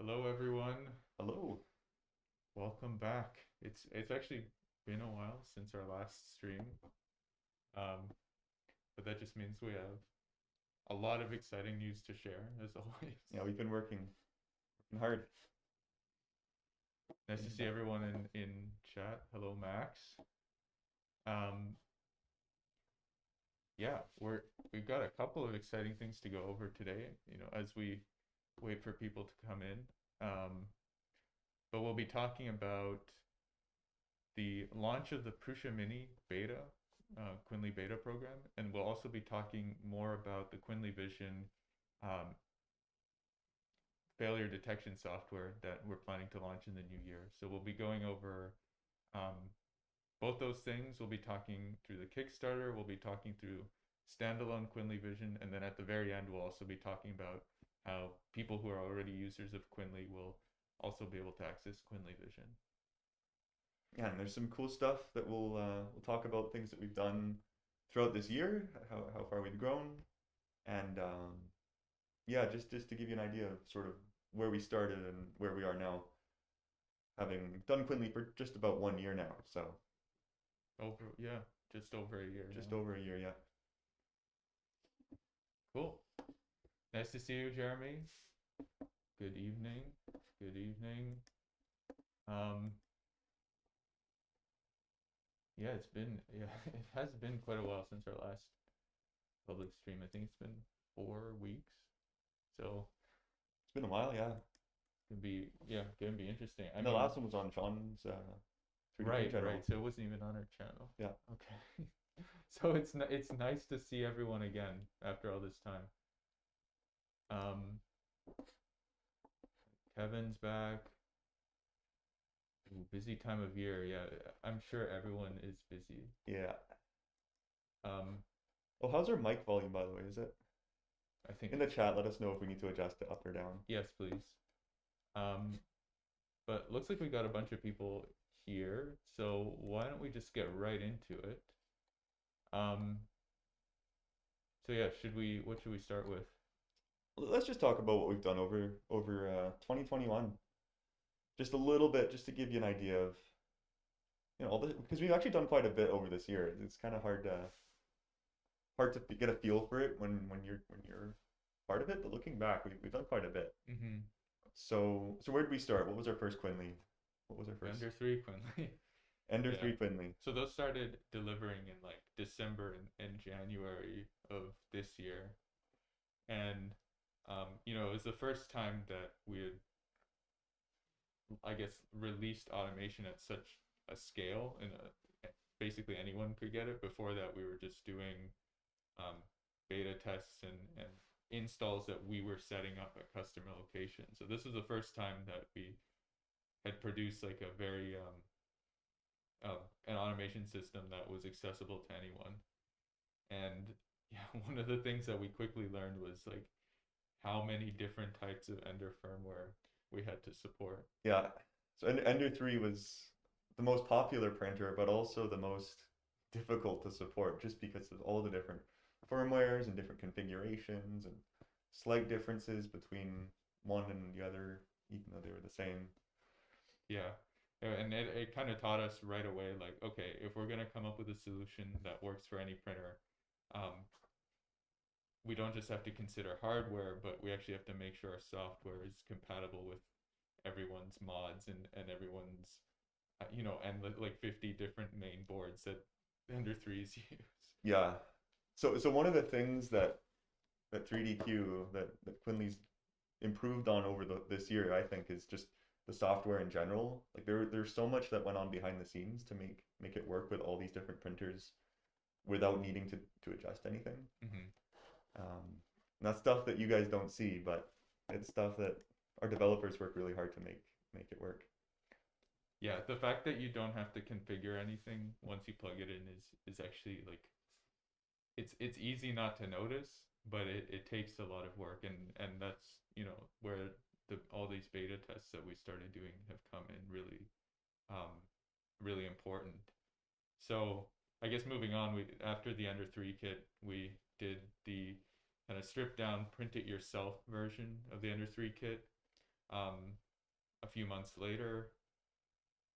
Hello everyone. Hello. Welcome back. It's actually been a while since our last stream. Um, but that just means we have a lot of exciting news to share as always. Yeah, we've been working hard. Nice Good to to be see back. everyone in chat. Hello Max. Um, yeah, we've got a couple of exciting things to go over today, as we wait for people to come in. But we'll be talking about the launch of the Prusa Mini beta, Quinly beta program, and we'll also be talking more about the QuinlyVision um, failure detection software that we're planning to launch in the new year. So we'll be going over um, both those things. We'll be talking through the Kickstarter, we'll be talking through standalone QuinlyVision, and then at the very end, we'll also be talking about how people who are already users of Quinly will also be able to access QuinlyVision. Yeah, and there's some cool stuff that we'll talk about things that we've done throughout this year, how far we've grown, and yeah, just to give you an idea of sort of where we started and where we are now, having done Quinly for just about 1 year now, so Yeah, just over a year just now. over a year, yeah. Cool. Nice to see you, Jeremy. Good evening. Good evening. Um, yeah, it has been quite a while since our last public stream. I think it's been 4 weeks. So It's been a while, yeah. gonna be interesting. I And the mean, last one was on Sean's 3D print right. channel. So it wasn't even on our channel. Yeah, Okay. So it's nice to see everyone again after all this time. Um, Kevin's back. Ooh, busy time of year. Yeah, I'm sure everyone is busy. yeah. Um, Oh, how's our mic volume, by the way? Is it I think in the it's chat? Let us know if we need to adjust it up or down. yes, please. Um, but looks like we got a bunch of people here, so why don't we just get right into it? Um, so yeah, what should we start with? Let's just talk about what we've done over 2021. Just a little bit, just to give you an idea of, all the because we've actually done quite a bit over this year. It's kind of hard to get a feel for it when you're part of it. But looking back, we've done quite a bit. Mm-hmm. So where did we start? What was our first Quinly? What was our first Ender 3 Quinly. Ender Yeah. 3 Quinly? So those started delivering in like December and January of this year. And it was the first time that we had, I guess, released automation at such a scale, and basically anyone could get it. Before that, we were just doing um, beta tests and installs that we were setting up at customer locations. So this was the first time that we had produced like a very an automation system that was accessible to anyone. And yeah, one of the things that we quickly learned was like how many different types of Ender firmware we had to support. Yeah. So Ender 3 was the most popular printer, but also the most difficult to support just because of all the different firmwares and different configurations and slight differences between one and the other, even though they were the same. Yeah. And it kind of taught us right away, like, okay, if we're going to come up with a solution that works for any printer, um, we don't just have to consider hardware, but we actually have to make sure our software is compatible with everyone's mods and everyone's, and like 50 different main boards that Ender 3s use. Yeah. So one of the things that 3DQ that Quinly's improved on over this year, I think, is just the software in general. Like there's so much that went on behind the scenes to make it work with all these different printers without needing to adjust anything. Mm-hmm. And that's stuff that you guys don't see, but it's stuff that our developers work really hard to make it work. Yeah, the fact that you don't have to configure anything once you plug it in is actually like it's easy not to notice, but it takes a lot of work, and that's where all these beta tests that we started doing have come in um really important. So I guess moving on, we after the Ender 3 kit, we did the kind of stripped down, print it yourself version of the Ender 3 kit. a few months later,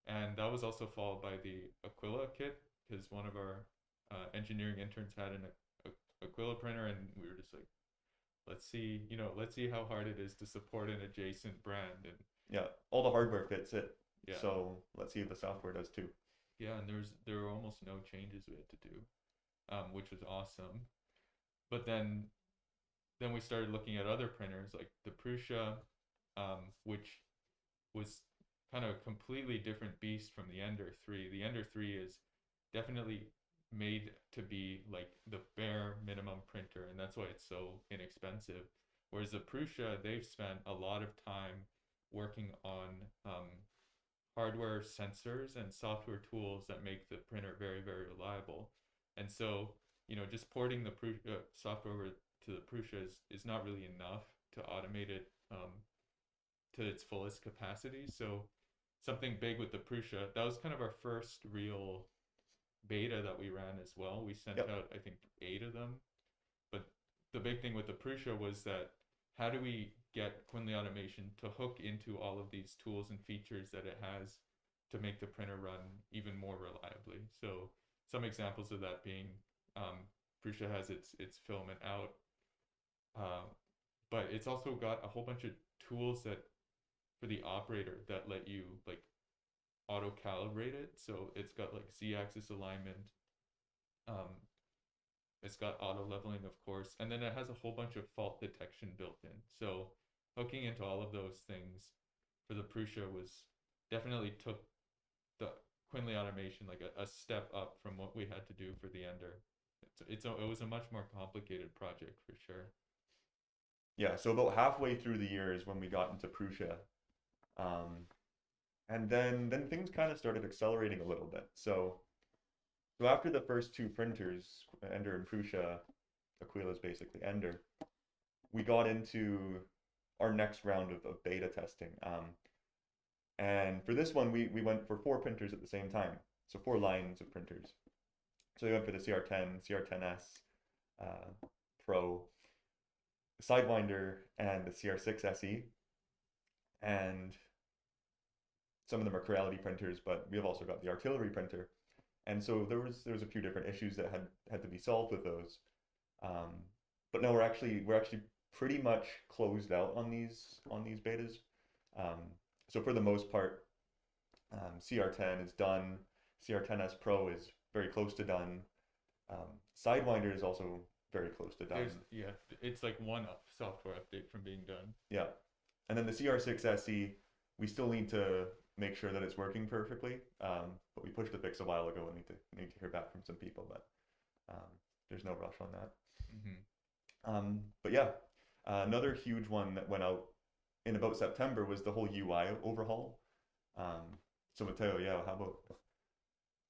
and that was also followed by the Aquila kit, because one of our engineering interns had an Aquila printer, and we were just like, let's see how hard it is to support an adjacent brand. And Yeah, all the hardware fits it. yeah, So let's see if the software does too. yeah, and there were almost no changes we had to do, which was awesome. But then we started looking at other printers like the Prusa, which was kind of a completely different beast from the Ender 3. The Ender 3 is definitely made to be like the bare minimum printer, and that's why it's so inexpensive. Whereas the Prusa, they've spent a lot of time working on hardware sensors and software tools that make the printer very, very reliable. And so, just porting the software over to the Prusa is not really enough to automate it to its fullest capacity. So something big with the Prusa, that was kind of our first real beta that we ran as well. We sent Yep. out, I think, 8 of them. But the big thing with the Prusa was that how do we get Quinly automation to hook into all of these tools and features that it has to make the printer run even more reliably? So some examples of that being Prusa has its filament out, uh, but it's also got a whole bunch of tools that for the operator that let you like auto calibrate it. So it's got like z-axis alignment. Um, it's got auto leveling, of course, and then it has a whole bunch of fault detection built in. So hooking into all of those things for the Prusa was definitely took the Quinly automation like a step up from what we had to do for the Ender. It was a much more complicated project for sure. Yeah, so about halfway through the year is when we got into Prusa. Um, and then things kind of started accelerating a little bit. So after the first two printers, Ender and Prusa, Aquila's basically Ender, we got into our next round of beta testing. And for this one, we went for 4 printers at the same time. So 4 lines of printers. So we went for the CR10, CR10S, Pro, Sidewinder, and the CR6 SE. And some of them are Creality printers, but we have also got the artillery printer. And so there was a few different issues that had to be solved with those. Um, but no, we're actually pretty much closed out on these betas. Um, so for the most part, CR10 is done. CR10S Pro is very close to done. Sidewinder is also very close to done. Yeah, it's like one software update from being done. Yeah, and then the CR6 SE, we still need to make sure that it's working perfectly. But we pushed the fix a while ago and need to hear back from some people. But there's no rush on that. But yeah, another huge one that went out in about September was the whole UI overhaul. So Mateo, yeah, how about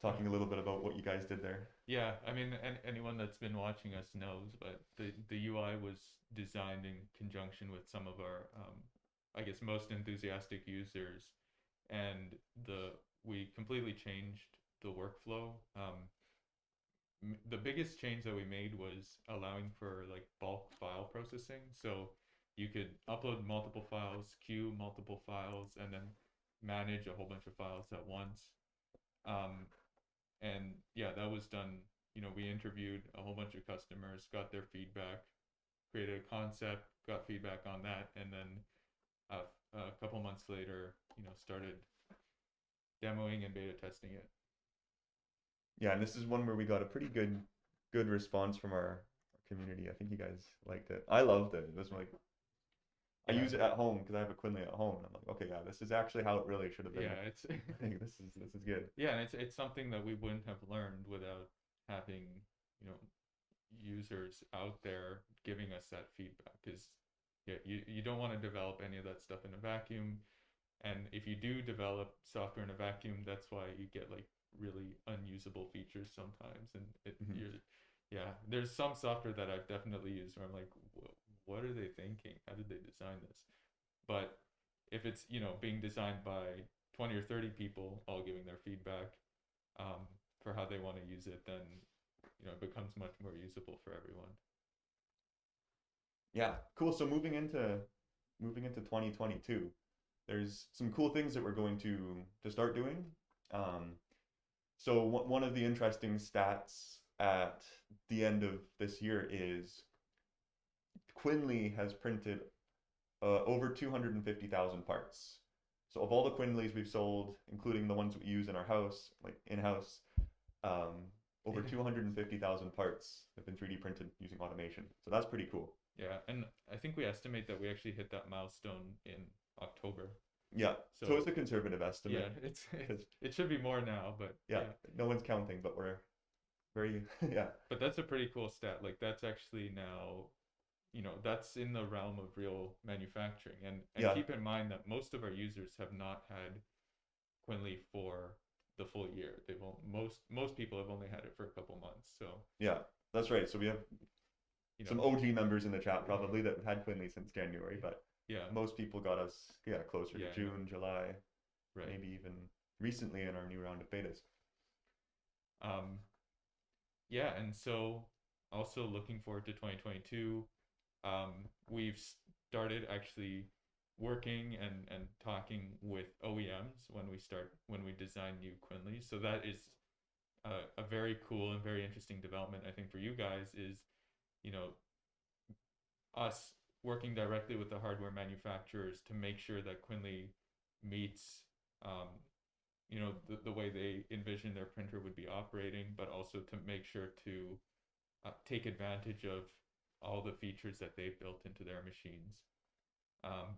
talking a little bit about what you guys did there? Yeah, I mean, anyone that's been watching us knows, but the UI was designed in conjunction with some of our, I guess, most enthusiastic users, and we completely changed the workflow. The biggest change that we made was allowing for like bulk file processing. So you could upload multiple files, queue multiple files, and then manage a whole bunch of files at once. Um, and yeah, that was done. We interviewed a whole bunch of customers, got their feedback, created a concept, got feedback on that, and then a couple months later, started demoing and beta testing it. Yeah, and this is one where we got a pretty good response from our community. I think you guys liked it. I loved it. It was like I Yeah, use it at home because I have a Quinly at home, and I'm like, okay, yeah, this is actually how it really should have been. yeah, it's I think this is good. yeah, and it's something that we wouldn't have learned without having you know users out there giving us that feedback. Because yeah, you don't want to develop any of that stuff in a vacuum. And if you do develop software in a vacuum, that's why you get like really unusable features sometimes. And Mhm. yeah, there's some software that I've definitely used where I'm like, what are they thinking? How did they design this? But if it's, being designed by 20 or 30 people all giving their feedback um, for how they want to use it, then, it becomes much more usable for everyone. Yeah, cool. So moving into 2022. there's some cool things that we're going to start doing. Um, so one of the interesting stats at the end of this year is Quinly has printed over 250,000 parts. So of all the Quinlys we've sold, including the ones we use in our house, like in-house, um, over 250,000 parts have been 3D printed using automation. So that's pretty cool. Yeah, and I think we estimate that we actually hit that milestone in October. Yeah. So So it's a conservative yeah, estimate. it's 'Cause, it should be more now, but yeah, yeah. no one's counting, but we're very, yeah. But that's a pretty cool stat. Like that's actually now, that's in the realm of real manufacturing. And Yeah. keep in mind that most of our users have not had Quinly for the full year. Most people have only had it for a couple months. So, Yeah. That's right. So we have you know, some OG members in the chat probably that have had Quinly since January, but yeah, most people got us, yeah, closer to yeah, June, July, right. maybe even recently in our new round of betas. Um, yeah, and so also looking forward to 2022. We've started actually working and talking with OEMs when we design new Quinlys. So that is a very cool and very interesting development, I think, for you guys is, you know, us working directly with the hardware manufacturers to make sure that Quinly meets, um, the way they envision their printer would be operating, but also to make sure to take advantage of all the features that they've built into their machines. Um,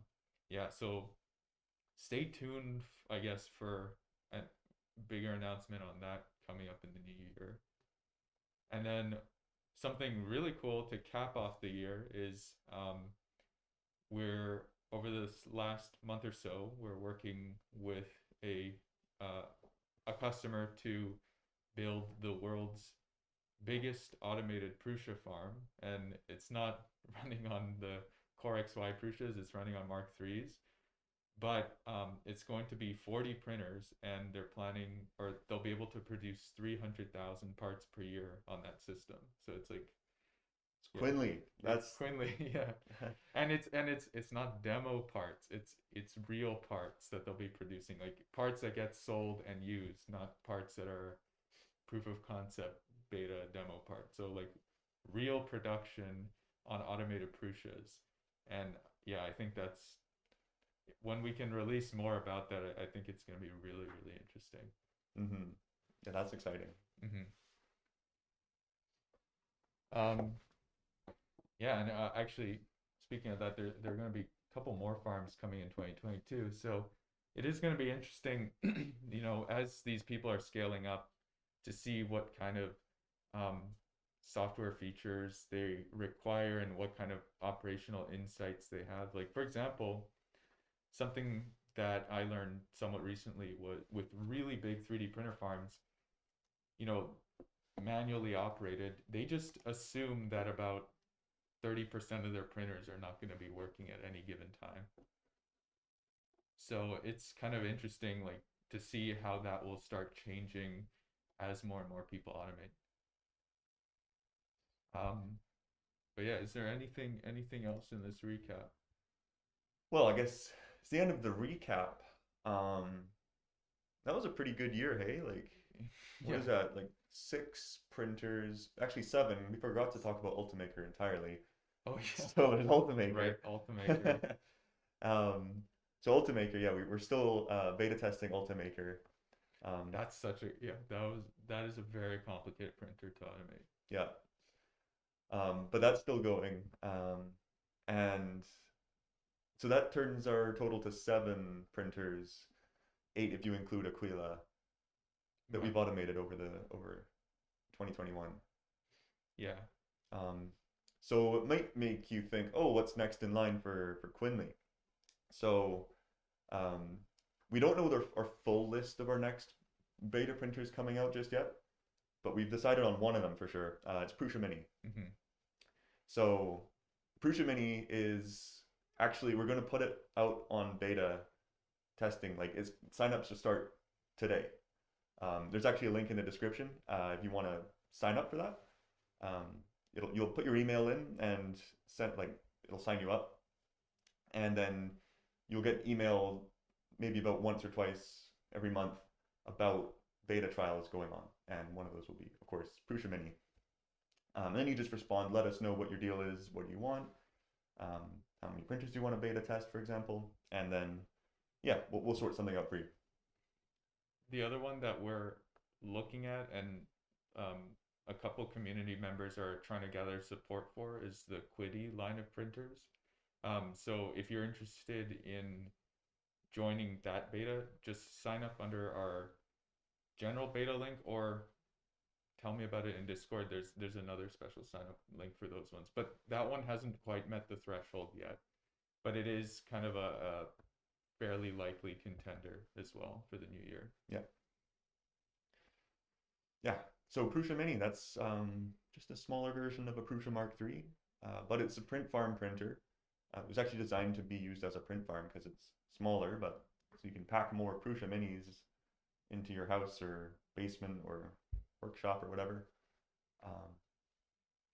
yeah, so stay tuned, I guess, for a bigger announcement on that coming up in the new year. And then something really cool to cap off the year is we're over this last month or so, we're working with a uh, a customer to build the world's biggest automated Prusa farm, and it's not running on the Core XY Prusas, it's running on Mark III's, but it's going to be 40 printers, and they're planning, or they'll be able to produce 300,000 parts per year on that system. So it's like, It's yeah, Quinly. it's That's Quinly, yeah, and it's not demo parts, it's real parts that they'll be producing, like parts that get sold and used, not parts that are proof of concept beta demo parts. So like real production on automated Prusas. And yeah, I think that's when we can release more about that, I think it's going to be really, really interesting. mm-hmm. Yeah, that's exciting. Hmm. Um, yeah, and actually, speaking of that, there are going to be a couple more farms coming in 2022. So it is going to be interesting, as these people are scaling up to see what kind of um, software features they require and what kind of operational insights they have. Like, for example, something that I learned somewhat recently was with really big 3D printer farms, you know, manually operated, they just assume that about 30% of their printers are not going to be working at any given time. So it's kind of interesting, like, to see how that will start changing as more and more people automate. Um, but yeah, is there anything else in this recap? Well, I guess it's the end of the recap. Um, that was a pretty good year, hey? Like, what Yeah. is that? Like 6 printers, actually 7. We forgot to talk about Ultimaker entirely. Oh yeah. So there's Ultimaker. Right, Ultimaker. Um, so Ultimaker, yeah, we're still beta testing Ultimaker. That's such a yeah, that is a very complicated printer to automate. Yeah. But that's still going. And so that turns our total to 7 printers, 8 if you include Aquila, that we've Right. automated over 2021. Yeah. Um, so it might make you think, oh, what's next in line for Quinly? So um, we don't know our full list of our next beta printers coming out just yet, but we've decided on one of them for sure. It's Prusa Mini. Hmm. So Prusa Mini is actually, we're going to put it out on beta testing. Like it's signups to start today. There's actually a link in the description if you want to sign up for that. Um, you'll put your email in and it'll sign you up, and then you'll get email maybe about once or twice every month about beta trials going on. And one of those will be, of course, Prusa Mini. Then you just respond, let us know what your deal is, what do you want, how many printers do you want to beta test, for example, and then, yeah, we'll sort something out for you. The other one that we're looking at and a couple community members are trying to gather support for is the Quinly line of printers. So if you're interested in joining that beta, just sign up under our general beta link or tell me about it in Discord. There's another special sign up link for those ones. But that one hasn't quite met the threshold yet. But it is kind of a fairly likely contender as well for the new year. Yeah. Yeah. So Prusa Mini, that's just a smaller version of a Prusa Mark III, but it's a print farm printer. It was actually designed to be used as a print farm because it's smaller, but so you can pack more Prusa Minis into your house or basement or workshop or whatever.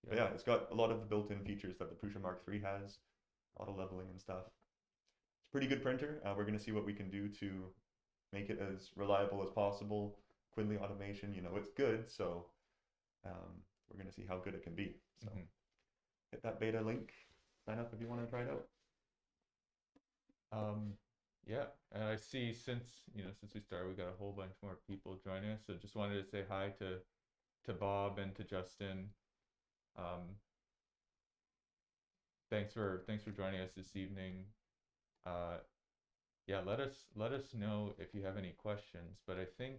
But yeah, it's got a lot of the built-in features that the Prusa Mark III has, auto leveling and stuff. It's a pretty good printer. We're going to see what we can do to make it as reliable as possible. Quinly automation, you know, it's good, so we're going to see how good it can be. So hit that beta link, sign up if you want to try it out. Yeah, and I see since we started, we got a whole bunch more people joining us. So just wanted to say hi to Bob and to Justin. Thanks for joining us this evening. Yeah, let us know if you have any questions. But I think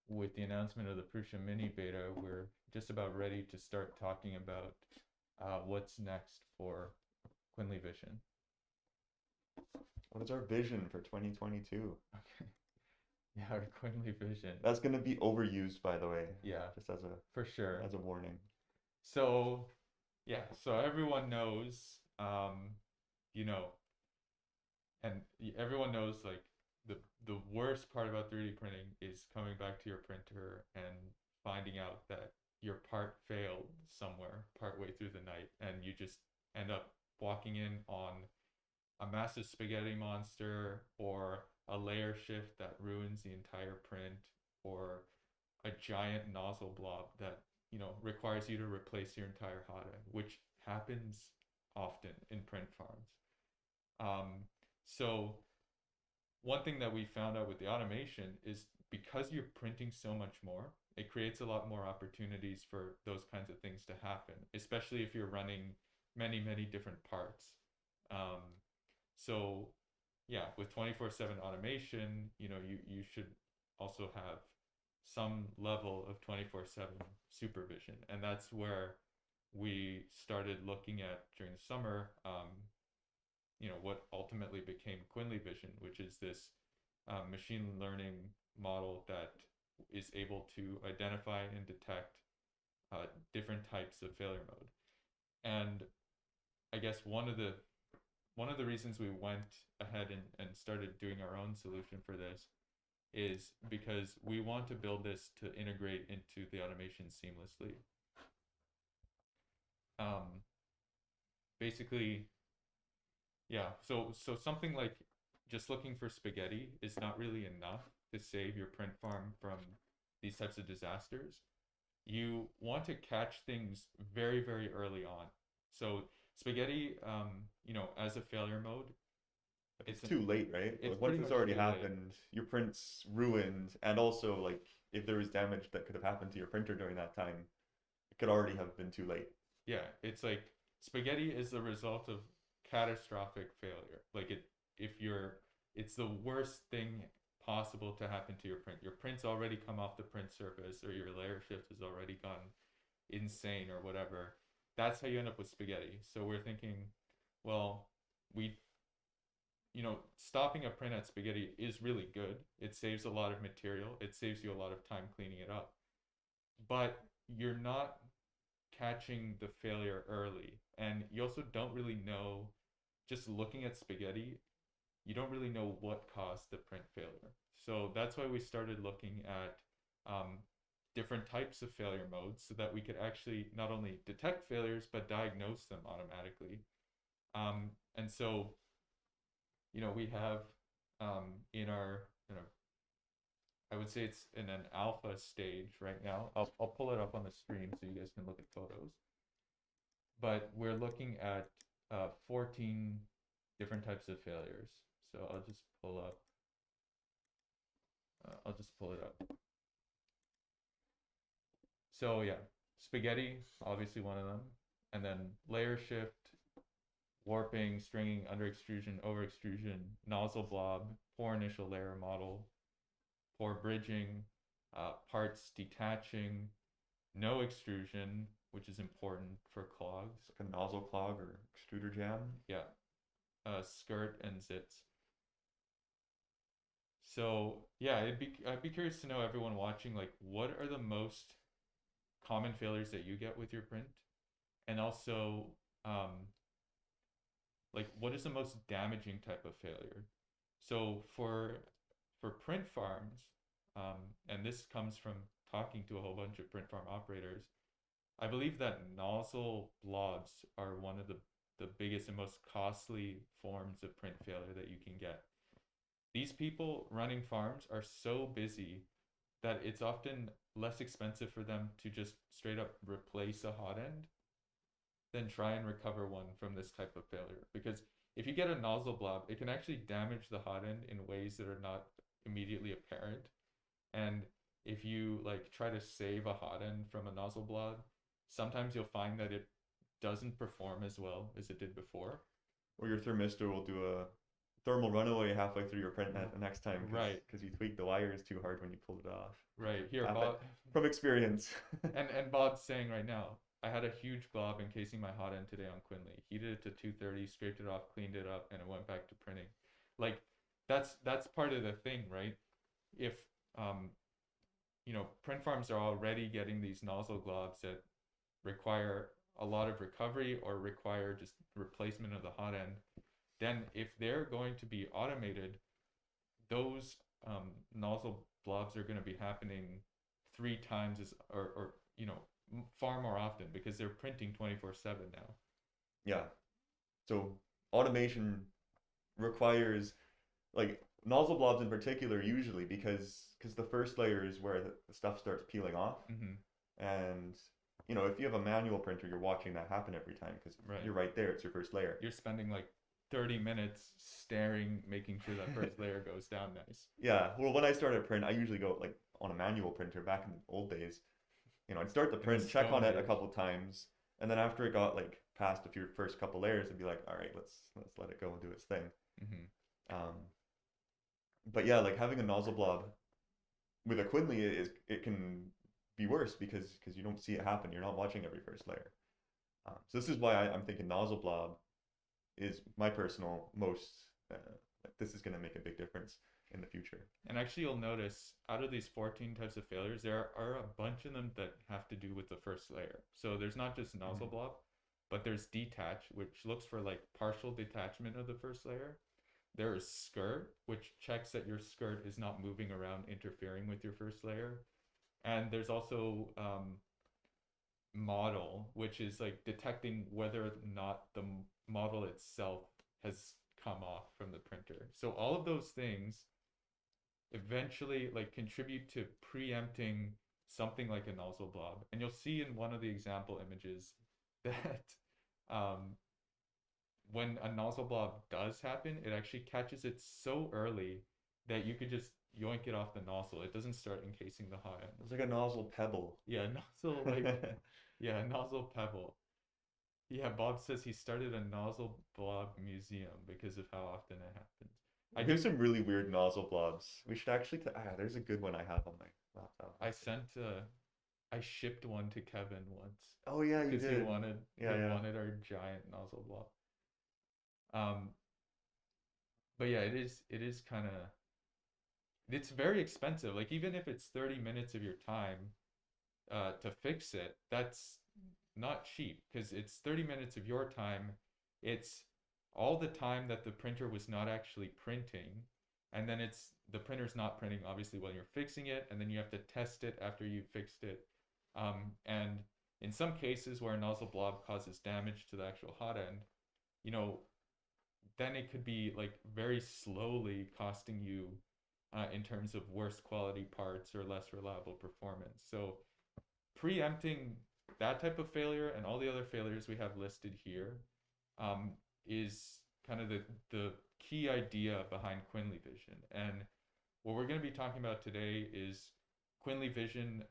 with the announcement of the Prusa Mini beta, we're just about ready to start talking about what's next for QuinlyVision. What is our vision for 2022? Okay. Yeah, our QuinlyVision. That's going to be overused, by the way. Yeah, just as a for sure, as a warning. So, yeah, so everyone knows, and everyone knows like the worst part about 3D printing is coming back to your printer and finding out that your part failed somewhere partway through the night, and you just end up walking in on a massive spaghetti monster or a layer shift that ruins the entire print or a giant nozzle blob that requires you to replace your entire hot end, which happens often in print farms. So one thing that we found out with the automation is because you're printing so much more, it creates a lot more opportunities for those kinds of things to happen, especially if you're running many, many different parts. So yeah, with 24/7 automation, you should also have some level of 24/7 supervision. And that's where we started looking at during the summer, what ultimately became QuinlyVision, which is this machine learning model that is able to identify and detect different types of failure mode. And I guess one of the reasons we went ahead and started doing our own solution for this is because we want to build this to integrate into the automation seamlessly. Basically, yeah, so something like just looking for spaghetti is not really enough to save your print farm from these types of disasters. You want to catch things very, very early on. So spaghetti, as a failure mode, it's too late, right? It's once it's already happened, late. Your print's ruined, and also like if there was damage that could have happened to your printer during that time, it could already have been too late. Yeah, it's like spaghetti is the result of catastrophic failure. Like it's the worst thing possible to happen to your print. Your print's already come off the print surface, or your layer shift has already gone insane or whatever. That's how you end up with spaghetti. So we're thinking, well, stopping a print at spaghetti is really good. It saves a lot of material. It saves you a lot of time cleaning it up. But you're not catching the failure early. And you also don't really know, just looking at spaghetti, you don't really know what caused the print failure. So that's why we started looking at different types of failure modes so that we could actually not only detect failures, but diagnose them automatically. And so, we have in our, I would say it's in an alpha stage right now. I'll pull it up on the screen so you guys can look at photos. But we're looking at 14 different types of failures. So I'll just pull it up. So yeah, spaghetti, obviously one of them. And then layer shift, warping, stringing, under extrusion, over extrusion, nozzle blob, poor initial layer model, poor bridging, parts detaching, no extrusion, which is important for clogs. Like a nozzle clog or extruder jam. Yeah, skirt and zits. So yeah, I'd be curious to know, everyone watching, like, what are the most common failures that you get with your print, and also like, what is the most damaging type of failure? So for print farms, and this comes from talking to a whole bunch of print farm operators, I believe that nozzle blobs are one of the biggest and most costly forms of print failure that you can get. These people running farms are so busy that it's often less expensive for them to just straight up replace a hot end than try and recover one from this type of failure. Because if you get a nozzle blob, it can actually damage the hot end in ways that are not immediately apparent. And if you like try to save a hot end from a nozzle blob, sometimes you'll find that it doesn't perform as well as it did before. Or your thermistor will do a thermal runaway halfway through your print net the next time, Right. Because you tweaked the wires too hard when you pulled it off. Right. Here, Bob. From experience. and Bob's saying right now, I had a huge blob encasing my hot end today on Quinly. Heated it to 230, scraped it off, cleaned it up, and it went back to printing. Like, that's part of the thing, right? If print farms are already getting these nozzle globs that require a lot of recovery or require just replacement of the hot end, then if they're going to be automated, those nozzle blobs are going to be happening 3 times as, or far more often, because they're printing 24/7 now. Yeah. So automation requires, like, nozzle blobs in particular, usually because the first layer is where the stuff starts peeling off. And if you have a manual printer, you're watching that happen every time because you're right there. It's your first layer. You're spending like 30 minutes staring, making sure that first layer goes down nice. Yeah. Well, when I started print, I usually go like on a manual printer back in the old days. I'd start the print, check on it a couple times, and then after it got like past a few first couple layers, I'd be like, all right, let's let it go and do its thing. But yeah, like having a nozzle blob with a Quinly it can be worse because you don't see it happen. You're not watching every first layer. So this is why I'm thinking nozzle blob is my personal most. This is going to make a big difference in the future. And actually, you'll notice out of these 14 types of failures, there are a bunch of them that have to do with the first layer. So there's not just nozzle blob, but there's detach, which looks for like partial detachment of the first layer. There is skirt, which checks that your skirt is not moving around, interfering with your first layer. And there's also model, which is like detecting whether or not the model itself has come off from the printer. So all of those things eventually like contribute to preempting something like a nozzle blob. And you'll see in one of the example images that when a nozzle blob does happen, it actually catches it so early that you could just yoink it off the nozzle. It doesn't start encasing the hot end. It's like a nozzle pebble. Yeah, nozzle yeah, nozzle pebble. Yeah, Bob says he started a nozzle blob museum because of how often it happens. I do some really weird nozzle blobs. We should actually. There's a good one I have on my laptop. I shipped one to Kevin once. Oh yeah, you did. Because he wanted our giant nozzle blob. But yeah, it is kind of, it's very expensive. Like, even if it's 30 minutes of your time to fix it, that's not cheap, because it's 30 minutes of your time. It's all the time that the printer was not actually printing, and then it's the printer's not printing obviously while you're fixing it, and then you have to test it after you fixed it. And in some cases where a nozzle blob causes damage to the actual hot end, then it could be like very slowly costing you in terms of worse quality parts or less reliable performance. So preempting that type of failure and all the other failures we have listed here um, is kind of the key idea behind QuinlyVision. And what we're going to be talking about today is QuinlyVision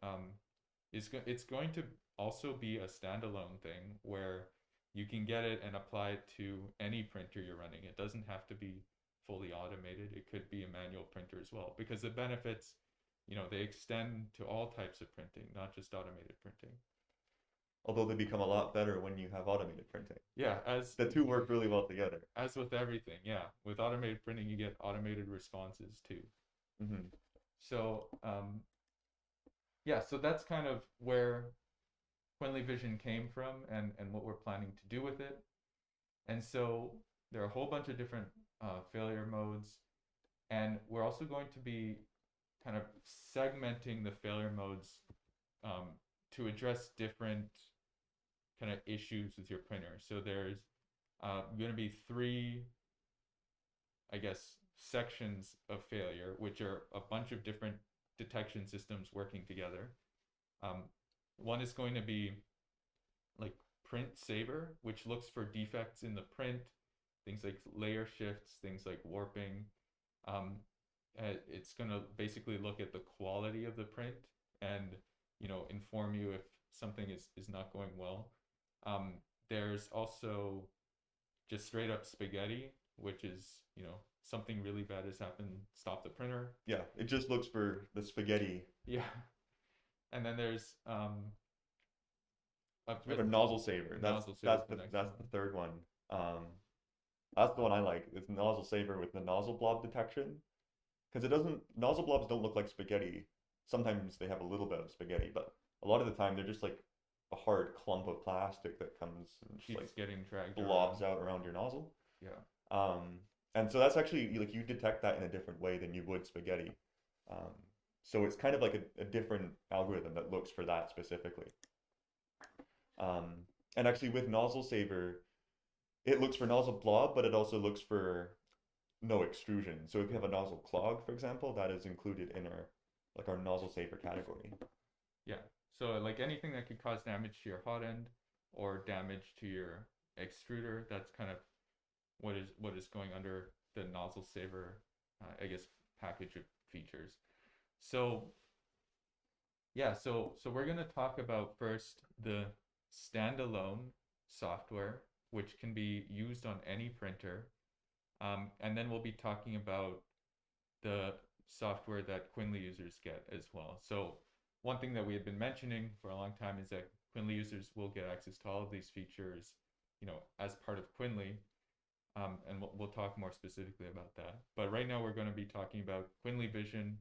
it's going to also be a standalone thing where you can get it and apply it to any printer you're running. It doesn't have to be fully automated. It could be a manual printer as well, because the benefits, they extend to all types of printing, not just automated printing. Although they become a lot better when you have automated printing. Yeah, The two work really well together. as with everything, yeah. With automated printing, you get automated responses too. Mm-hmm. So, yeah, so that's kind of where QuinlyVision came from and what we're planning to do with it. And so there are a whole bunch of different failure modes, and we're also going to be kind of segmenting the failure modes to address different kind of issues with your printer. So there's going to be three, I guess, sections of failure, which are a bunch of different detection systems working together. One is going to be like Print Saver, which looks for defects in the print, things like layer shifts, things like warping. It's going to basically look at the quality of the print and inform you if something is not going well. There's also just straight up spaghetti, which is something really bad has happened. Stop the printer. Yeah, it just looks for the spaghetti. Yeah, and then there's we have a Nozzle Saver. That's the third one. That's the one I like. It's Nozzle Saver with the nozzle blob detection, because nozzle blobs don't look like spaghetti. Sometimes they have a little bit of spaghetti, but a lot of the time they're just like a hard clump of plastic that comes and just keeps getting dragged blobs out around your nozzle. Yeah. And so that's actually like you detect that in a different way than you would spaghetti. So it's kind of like a different algorithm that looks for that specifically. And actually with Nozzle Saver, it looks for nozzle blob, but it also looks for no extrusion. So if you have a nozzle clog, for example, that is included in our Nozzle Saver category. Yeah. So like anything that could cause damage to your hot end or damage to your extruder, that's kind of what is going under the Nozzle Saver, I guess, package of features. So yeah, so we're going to talk about first the standalone software, which can be used on any printer. And then we'll be talking about the software that Quinly users get as well. So one thing that we had been mentioning for a long time is that Quinly users will get access to all of these features, as part of Quinly. And we'll talk more specifically about that. But right now we're going to be talking about QuinlyVision.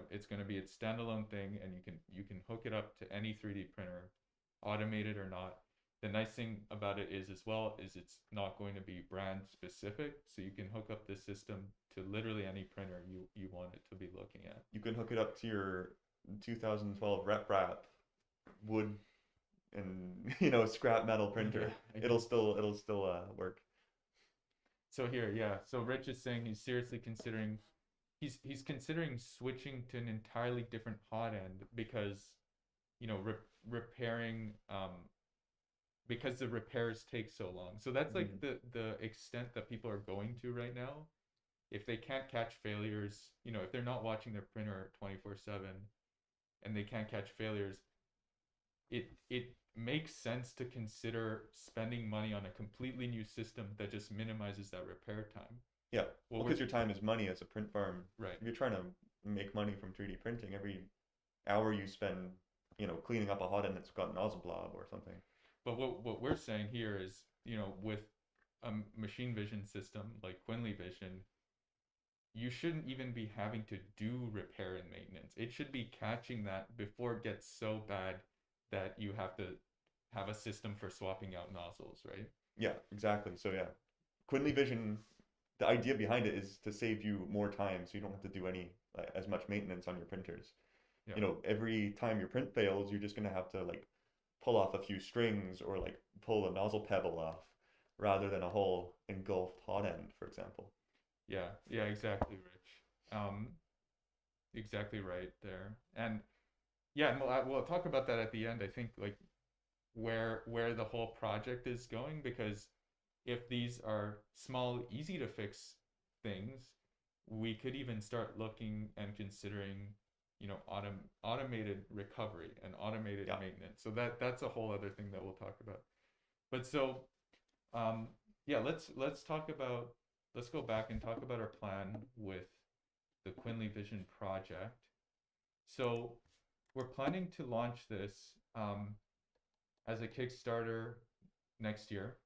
It's going to be its standalone thing, and you can hook it up to any 3D printer, automated or not. The nice thing about it is it's not going to be brand specific, so you can hook up this system to literally any printer you want it to be looking at. You can hook it up to your 2012 RepRap wood and scrap metal printer. Yeah, it'll still work. So here, yeah. So Rich is saying he's seriously considering he's considering switching to an entirely different hot end because repairing because the repairs take so long. So that's like the extent that people are going to right now. If they can't catch failures, if they're not watching their printer 24/7 and they can't catch failures, it makes sense to consider spending money on a completely new system that just minimizes that repair time. Yeah, well, because your time is money as a print farm. Right. If you're trying to make money from 3D printing, every hour you spend, cleaning up a hot end that's got nozzle blob or something. But what we're saying here is, with a machine vision system like QuinlyVision, you shouldn't even be having to do repair and maintenance. It should be catching that before it gets so bad that you have to have a system for swapping out nozzles, right? Yeah, exactly. So yeah, QuinlyVision, the idea behind it is to save you more time, so you don't have to do as much maintenance on your printers. Yeah. Every time your print fails, you're just gonna have to pull off a few strings or pull a nozzle pebble off, rather than a whole engulfed hot end, for example. Yeah, yeah, exactly, Rich. Exactly right there. And yeah, and we'll talk about that at the end. I think like where the whole project is going, because if these are small, easy to fix things, we could even start looking and considering, automated recovery and automated Yeah. maintenance. So that's a whole other thing that we'll talk about. But so, um, yeah, let's go back and talk about our plan with the QuinlyVision project. So we're planning to launch this as a Kickstarter next year.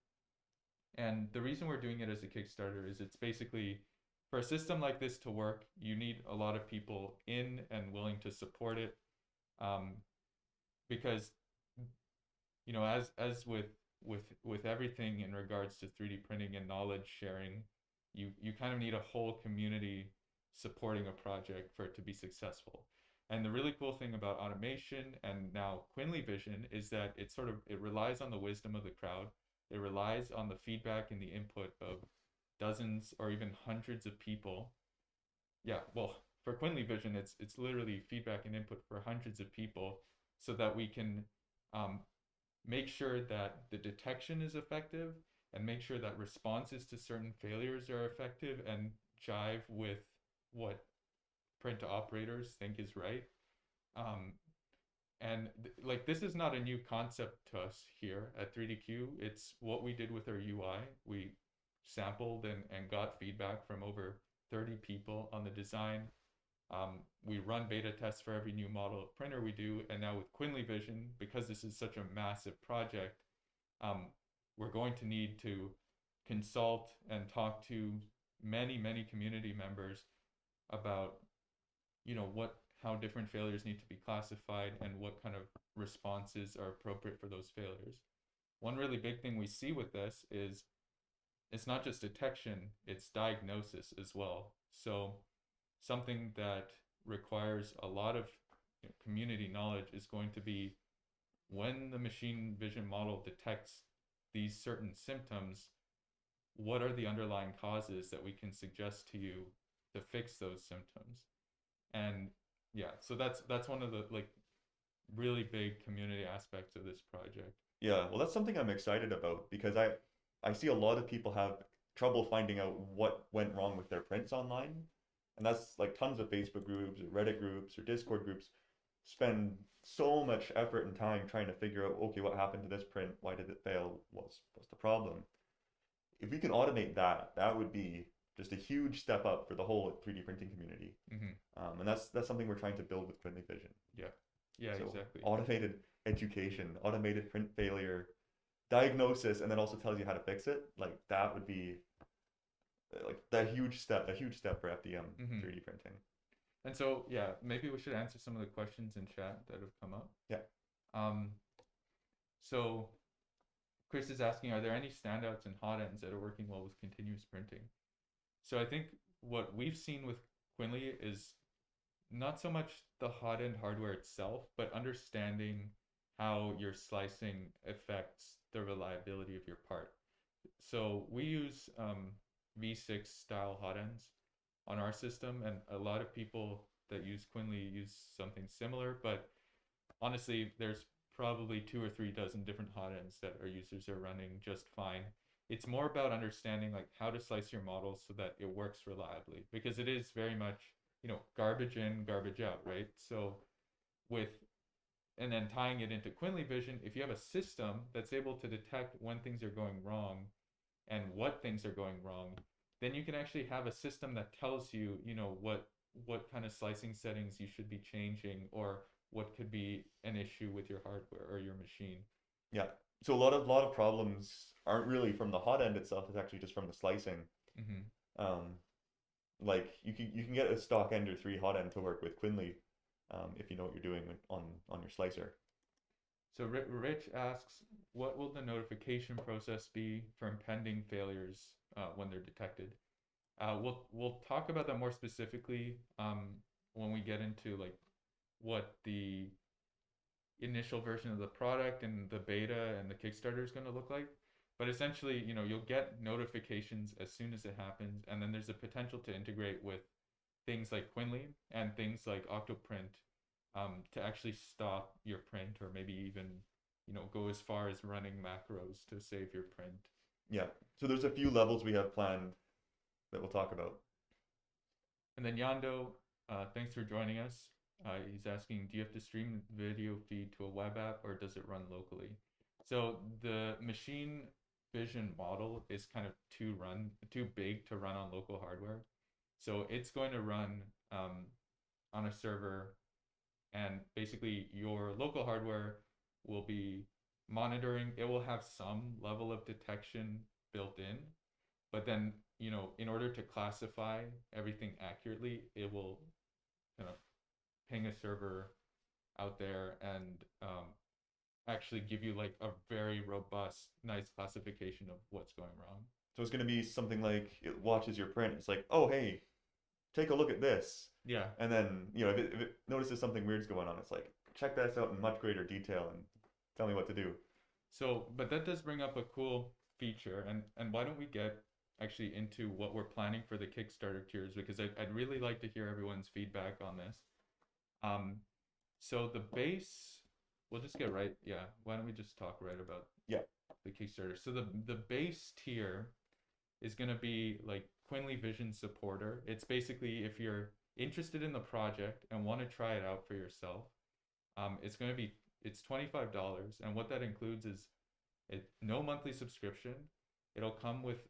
And the reason we're doing it as a Kickstarter is it's basically for a system like this to work, you need a lot of people in and willing to support it. Um, because as with everything in regards to 3D printing and knowledge sharing, you kind of need a whole community supporting a project for it to be successful. And the really cool thing about automation and now QuinlyVision is that it relies on the wisdom of the crowd. It relies on the feedback and the input of dozens or even hundreds of people. Yeah, well, for QuinlyVision, it's literally feedback and input for hundreds of people, so that we can um, make sure that the detection is effective and make sure that responses to certain failures are effective and jive with what print operators think is right. Um, and like this is not a new concept to us here at 3DQ. It's what we did with our UI. We sampled and got feedback from over 30 people on the design. We run beta tests for every new model of printer we do, and now with QuinlyVision, because this is such a massive project, um, we're going to need to consult and talk to many community members about, how different failures need to be classified and what kind of responses are appropriate for those failures. One really big thing we see with this is it's not just detection, it's diagnosis as well. So something that requires a lot of community knowledge is going to be when the machine vision model detects these certain symptoms, what are the underlying causes that we can suggest to you to fix those symptoms? And yeah, so that's one of the like really big community aspects of this project. Yeah, well, that's something I'm excited about because I see a lot of people have trouble finding out what went wrong with their prints online. And that's like tons of Facebook groups or Reddit groups or Discord groups spend so much effort and time trying to figure out, okay, what happened to this print? Why did it fail? What's the problem? If we can automate that, that would be just a huge step up for the whole 3D printing community. And that's something we're trying to build with QuinlyVision. Yeah, yeah, So exactly. automated education, automated print failure, diagnosis, and then also tells you how to fix it. Like that would be like that a huge step for FDM 3D printing. And so yeah, maybe we should answer some of the questions in chat that have come up. Yeah. So Chris is asking, are there any standouts and hot ends that are working well with continuous printing? So I think what we've seen with Quinly is not so much the hot end hardware itself, but understanding how your slicing affects the reliability of your part. So we use V6 style hot ends on our system, and a lot of people that use Quinly use something similar, but honestly, there's probably 2 or 3 dozen different hot ends that our users are running just fine. It's more about understanding like how to slice your models so that it works reliably, because it is very much, garbage in, garbage out, right? So with and then tying it into QuinlyVision, if you have a system that's able to detect when things are going wrong and what things are going wrong, then you can actually have a system that tells you, what kind of slicing settings you should be changing, or what could be an issue with your hardware or your machine. Yeah. So a lot of problems aren't really from the hot end itself, it's actually just from the slicing. Um, like you can get a stock Ender 3 hot end to work with Quinly, if you know what you're doing on your slicer. So Rich asks, what will the notification process be for impending failures when they're detected? We'll talk about that more specifically when we get into like what the initial version of the product and the beta and the Kickstarter is going to look like. But essentially, you'll get notifications as soon as it happens, and then there's a potential to integrate with things like Quinly and things like Octoprint, to actually stop your print, or maybe even, go as far as running macros to save your print. Yeah. So there's a few levels we have planned that we'll talk about. And then Yando, thanks for joining us. He's asking, do you have to stream the video feed to a web app, or does it run locally? So the machine vision model is kind of too big to run on local hardware. So it's going to run on a server, and basically your local hardware will be monitoring. It will have some level of detection built in, but then, in order to classify everything accurately, it will kind of ping a server out there and actually give you like a very robust, nice classification of what's going wrong. So it's going to be something like it watches your print. It's like, oh, hey, take a look at this. Yeah. And then, if it notices something weird's going on, it's like, check this out in much greater detail and tell me what to do. So, but that does bring up a cool feature, and why don't we get actually into what we're planning for the Kickstarter tiers, because I'd really like to hear everyone's feedback on this. So the base, we'll just get right. Yeah, why don't we just talk right about the Kickstarter? So the base tier is going to be like QuinlyVision supporter. It's basically if you're interested in the project and want to try it out for yourself, it's $25, and what that includes is no monthly subscription. It'll come with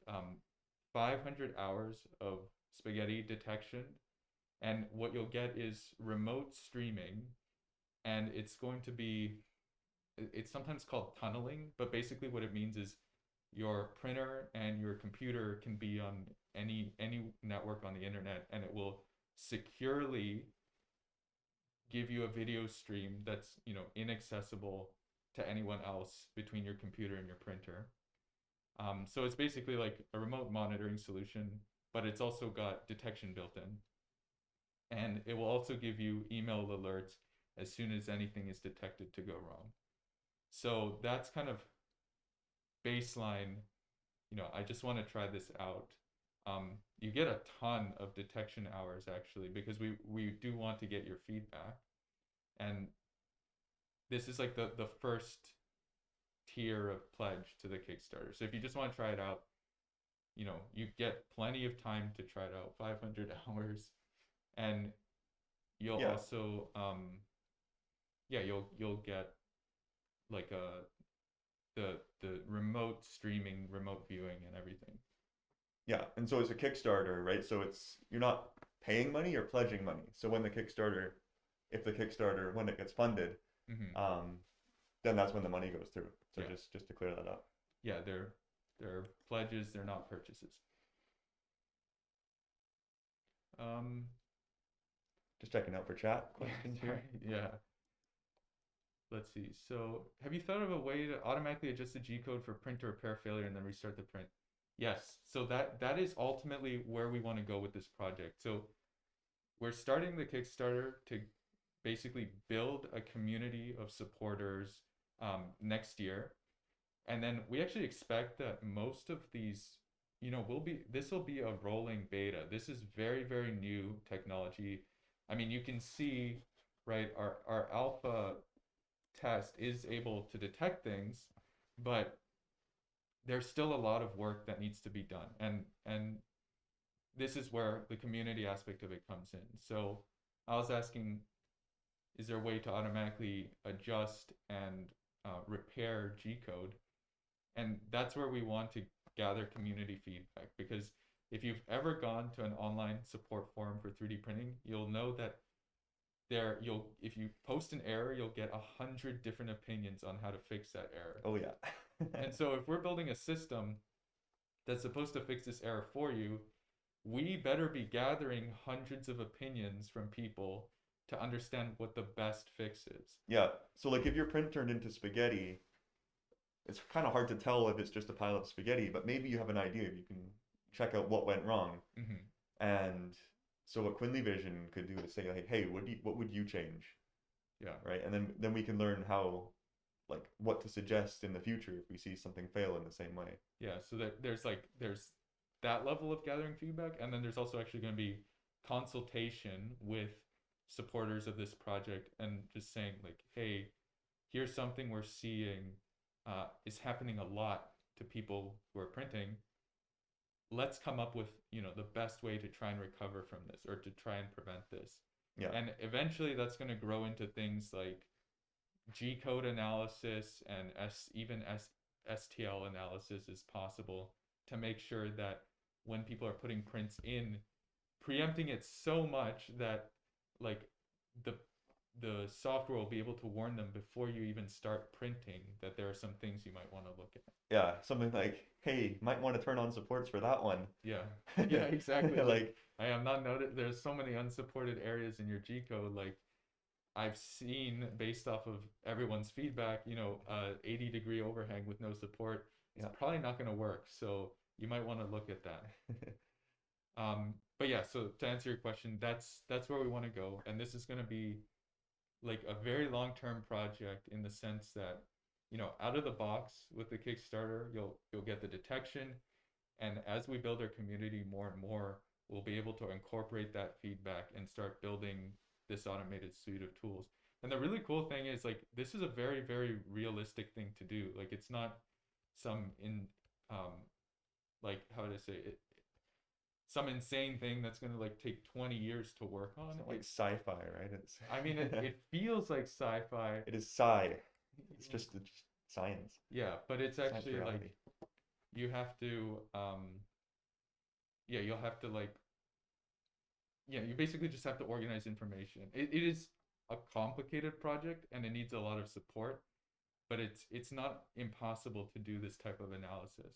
500 hours of spaghetti detection, and what you'll get is remote streaming, and it's sometimes called tunneling, but basically what it means is your printer and your computer can be on any network on the internet, and it will securely give you a video stream that's inaccessible to anyone else between your computer and your printer. So it's basically like a remote monitoring solution, but it's also got detection built in, and it will also give you email alerts as soon as anything is detected to go wrong. So that's kind of baseline. I just want to try this out. You get a ton of detection hours actually, because we do want to get your feedback, and this is like the first tier of pledge to the Kickstarter. So if you just want to try it out, you get plenty of time to try it out, 500 hours, and you'll also you'll get like the remote streaming, remote viewing, and everything. Yeah, and so it's a Kickstarter, right? So you're not paying money, you're pledging money. So when the Kickstarter when it gets funded, then that's when the money goes through. So just to clear that up. Yeah, they're pledges, they're not purchases. Just checking out for chat questions here. Yeah. Let's see. So, have you thought of a way to automatically adjust the G code for printer repair failure and then restart the print? Yes. So that is ultimately where we want to go with this project. So, we're starting the Kickstarter to basically build a community of supporters next year, and then we actually expect that most of these, this will be a rolling beta. This is very, very new technology. I mean, you can see, right, our alpha test is able to detect things, but there's still a lot of work that needs to be done, and this is where the community aspect of it comes in. So I was asking, is there a way to automatically adjust and repair G code? And that's where we want to gather community feedback, because if you've ever gone to an online support forum for 3D printing, you'll know that if you post an error, you'll get 100 different opinions on how to fix that error. Oh yeah. And so if we're building a system that's supposed to fix this error for you, we better be gathering hundreds of opinions from people to understand what the best fix is. Yeah. So like if your print turned into spaghetti, it's kind of hard to tell if it's just a pile of spaghetti, but maybe you have an idea. You can check out what went wrong. And so what QuinlyVision could do is say like, hey, what would you change? Yeah. Right. And then we can learn how like what to suggest in the future if we see something fail in the same way. Yeah, so that there's that level of gathering feedback, and then there's also actually going to be consultation with supporters of this project and just saying like, hey, here's something we're seeing is happening a lot to people who are printing. Let's come up with, the best way to try and recover from this or to try and prevent this. Yeah. And eventually that's going to grow into things like G code analysis and even STL analysis is possible to make sure that when people are putting prints in, preempting it so much that like the the software will be able to warn them before you even start printing that there are some things you might want to look at. Yeah, something like, hey, might want to turn on supports for that one. Yeah. Yeah, exactly. Like, I am not noted. There's so many unsupported areas in your G code. Like I've seen based off of everyone's feedback, 80-degree overhang with no support. It's yeah. probably not going to work. So you might want to look at that. But yeah, so to answer your question, that's where we want to go, and this is going to be like a very long-term project in the sense that, out of the box with the Kickstarter, you'll get the detection, and as we build our community more and more, we'll be able to incorporate that feedback and start building this automated suite of tools. And the really cool thing is like this is a very, very realistic thing to do. Like it's not some like how would I say it, some insane thing that's going to like take 20 years to work on. It's not like sci-fi, right? I mean, it feels like sci-fi. It is sci. It's just science. Yeah, but it's Science actually reality. like you have to yeah, you'll have to like you basically just have to organize information. It is a complicated project and it needs a lot of support, but it's not impossible to do this type of analysis.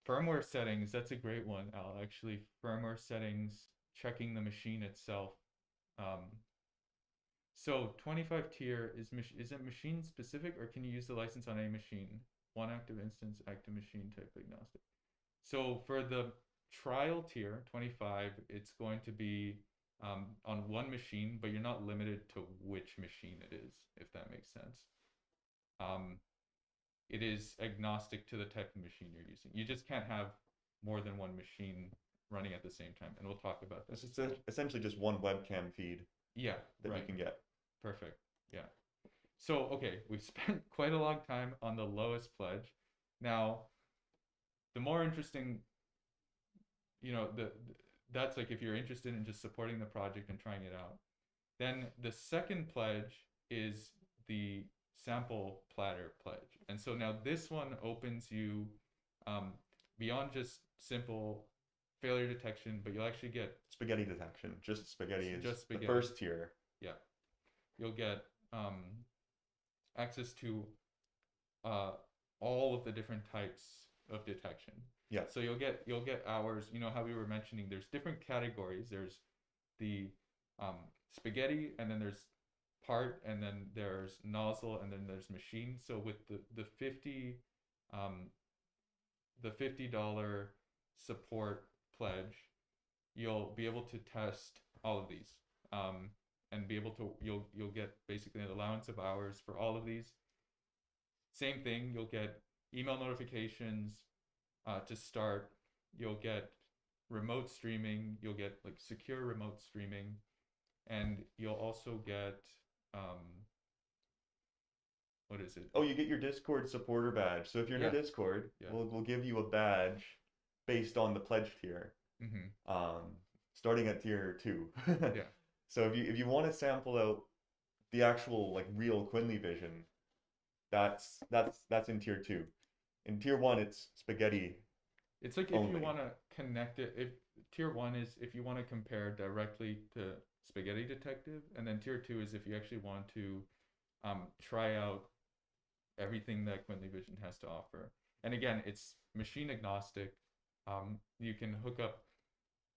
Firmware settings, that's a great one, Al. Actually, firmware settings, checking the machine itself. Um, so 25 tier is it machine specific or can you use the license on any machine? One active instance, active machine type agnostic. So for the trial tier 25, it's going to be on one machine, but you're not limited to which machine it is, if that makes sense. It is agnostic to the type of machine you're using. You just can't have more than one machine running at the same time, and we'll talk about this. It's essentially just one webcam feed. Yeah, that right. you can get. Perfect. Yeah. So okay, we've spent quite a long time on the lowest pledge. Now, the more interesting, that's like if you're interested in just supporting the project and trying it out. Then the second pledge is the sample platter pledge. And so now this one opens you beyond just simple failure detection, but you'll actually get spaghetti detection. Just spaghetti is just spaghetti. The first tier. Yeah. You'll get access to all of the different types of detection. Yeah. So you'll get hours. You know how we were mentioning there's different categories. There's the spaghetti, and then there's part, and then there's nozzle, and then there's machine. So with the $50 support pledge, you'll be able to test all of these, and be able to you'll get basically an allowance of hours for all of these. Same thing, you'll get email notifications to start. You'll get remote streaming. You'll get like secure remote streaming, and you'll also get what is it? Oh, you get your Discord supporter badge. So if you're in a Discord, we'll give you a badge based on the pledge tier. Starting at tier 2. Yeah. So if you want to sample out the actual like real QuinlyVision, that's in tier 2. In tier 1, it's spaghetti. It's like only. If you want to connect it, if tier 1 is if you want to compare directly to Spaghetti Detective, and then tier 2 is if you actually want to try out everything that QuinlyVision has to offer. And again, it's machine agnostic. You can hook up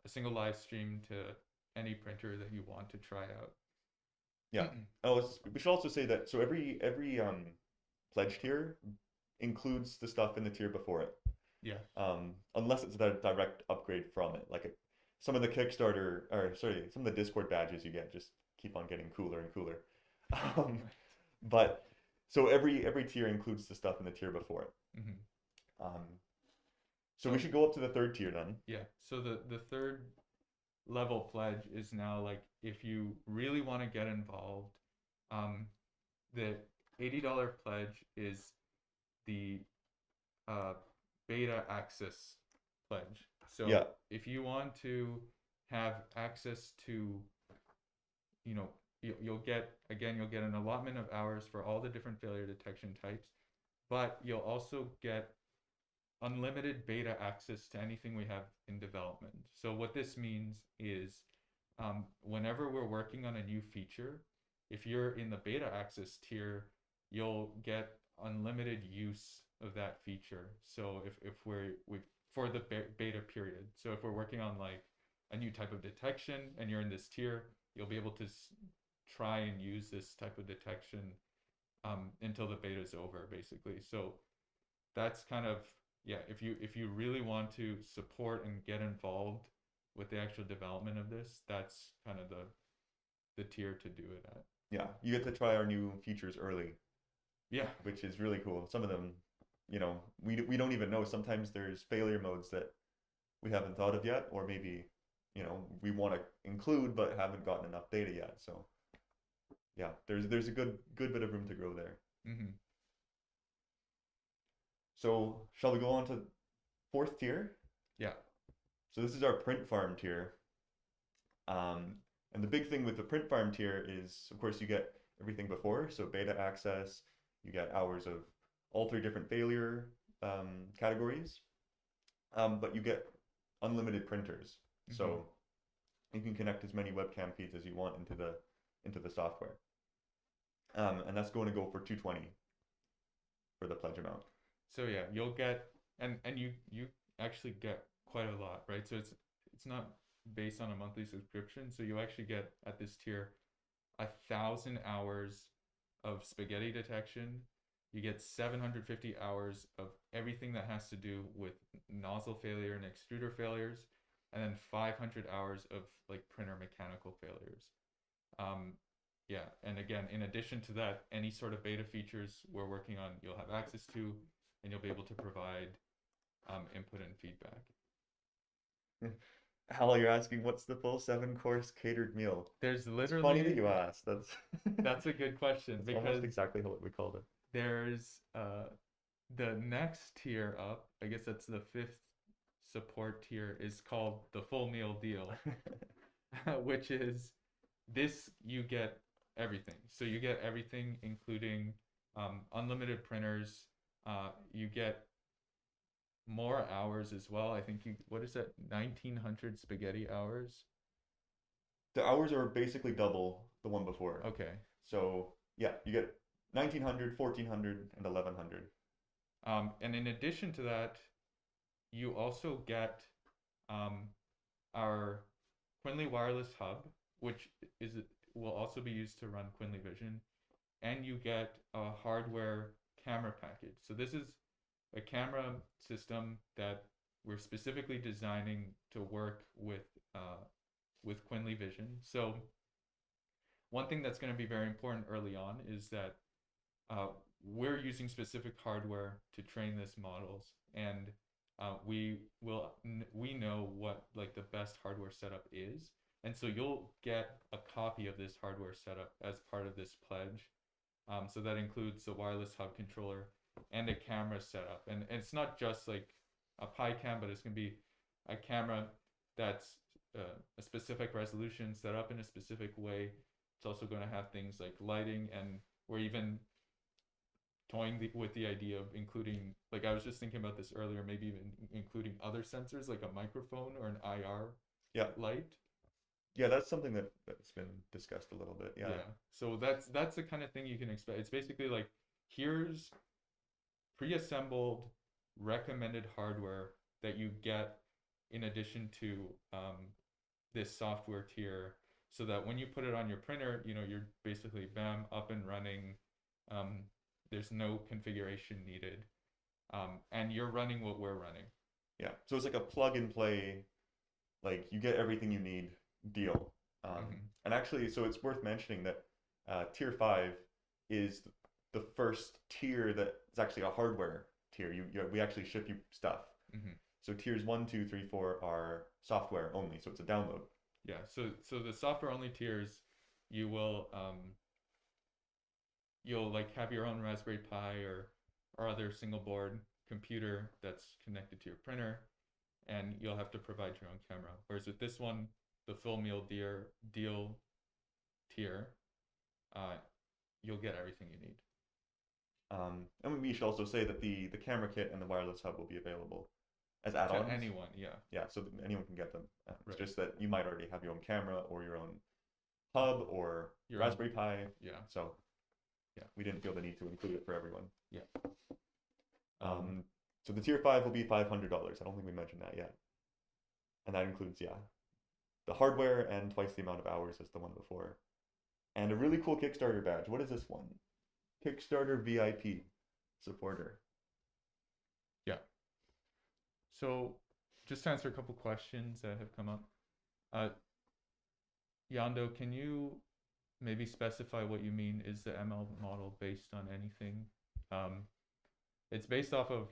a single live stream to any printer that you want to try out. Yeah. We should also say that so every pledge tier includes the stuff in the tier before it. Yeah. Unless it's a direct upgrade from it. Like some of the some of the Discord badges you get just keep on getting cooler and cooler. But so every tier includes the stuff in the tier before it. Hmm. Um, so we So should go up to the third tier then. yeah, so the third level pledge is now like if you really want to get involved, um, the $80 pledge is the uh, beta access pledge. Yeah, So if you want to have access to, you know, you'll get again, you'll get an allotment of hours for all the different failure detection types, but you'll also get unlimited beta access to anything we have in development. So what this means is whenever we're working on a new feature, if you're in the beta access tier, you'll get unlimited use of that feature. So if we for the beta period. So if we're working on like a new type of detection and you're in this tier, you'll be able to try and use this type of detection until the beta is over, basically. So that's kind of yeah. If you really want to support and get involved with the actual development of this, that's kind of the tier to do it at. yeah. You get to try our new features early, Yeah. which is really cool. Some of them, we don't even know. Sometimes there's failure modes that we haven't thought of yet, or maybe, we want to include but haven't gotten enough data yet. So yeah, there's a good bit of room to grow there. Mm-hmm. So shall we go on to fourth tier? Yeah. So this is our print farm tier. Um, and the big thing with the print farm tier is, of course, you get everything before. So beta access, you get hours of all three different failure categories, but you get unlimited printers. Mm-hmm. So you can connect as many webcam feeds as you want into the software. And that's going to go for 220 for the pledge amount. So yeah, you'll get and you actually get quite a lot, right? So it's not based on a monthly subscription. So you actually get at this tier 1,000 hours of spaghetti detection. You get 750 hours of everything that has to do with nozzle failure and extruder failures, and then 500 hours of like printer mechanical failures. Um, yeah, and again, in addition to that, any sort of beta features we're working on, you'll have access to, and you'll be able to provide input and feedback. Hal, you're asking what's the full 7-course catered meal? There's It's funny that literally you asked. that's a good question That's almost because exactly what we called it. there's the next tier up, I guess that's the fifth support tier, is called the full meal deal, which is this you get everything. So you get everything, including unlimited printers. You get more hours as well. I think what is that, 1,900 spaghetti hours? The hours are basically double the one before. Okay. So yeah, you get 1900, 1400, and 1100. And in addition to that, you also get um, our Quinly wireless hub, which is will also be used to run QuinlyVision, and you get a hardware camera package. So this is a camera system that we're specifically designing to work with QuinlyVision. So one thing that's going to be very important early on is that uh, we're using specific hardware to train this models, and we know what like the best hardware setup is, and so you'll get a copy of this hardware setup as part of this pledge. So that includes the wireless hub controller and a camera setup, and it's not just like a Pi cam, but it's gonna be a camera that's a specific resolution set up in a specific way. It's also going to have things like lighting, and we're even toying with the idea of including, like I was just thinking about this earlier, maybe even including other sensors like a microphone or an IR Yeah. light. Yeah, that's something that's been discussed a little bit. Yeah. Yeah. So that's the kind of thing you can expect. It's basically like here's pre-assembled recommended hardware that you get in addition to this software tier, so that when you put it on your printer, you're basically bam up and running. Um, there's no configuration needed, and you're running what we're running. Yeah. So it's like a plug and play, like you get everything you need deal. Mm-hmm. And actually, so it's worth mentioning that tier 5 is the first tier that is actually a hardware tier. We actually ship you stuff. Mm-hmm. So tiers 1, 2, 3, 4 are software only, so it's a download. Yeah. So the software only tiers, you will you'll like have your own Raspberry Pi or other single board computer that's connected to your printer, and you'll have to provide your own camera. Whereas with this one, the full meal deal tier, uh, you'll get everything you need. And we should also say that the camera kit and the wireless hub will be available as To add-ons. anyone, yeah. Yeah, so anyone can get them. It's Right. just that you might already have your own camera or your own hub or Your own, Raspberry Pi. yeah, So yeah, we didn't feel the need to include it for everyone. yeah. So the tier 5 will be $500. I don't think we mentioned that yet. And that includes, yeah, the hardware and twice the amount of hours as the one before. And a really cool Kickstarter badge. What is this one? Kickstarter VIP supporter. Yeah. So just to answer a couple questions that have come up. Yando, can you maybe specify what you mean? Is the ML model based on anything? It's based off of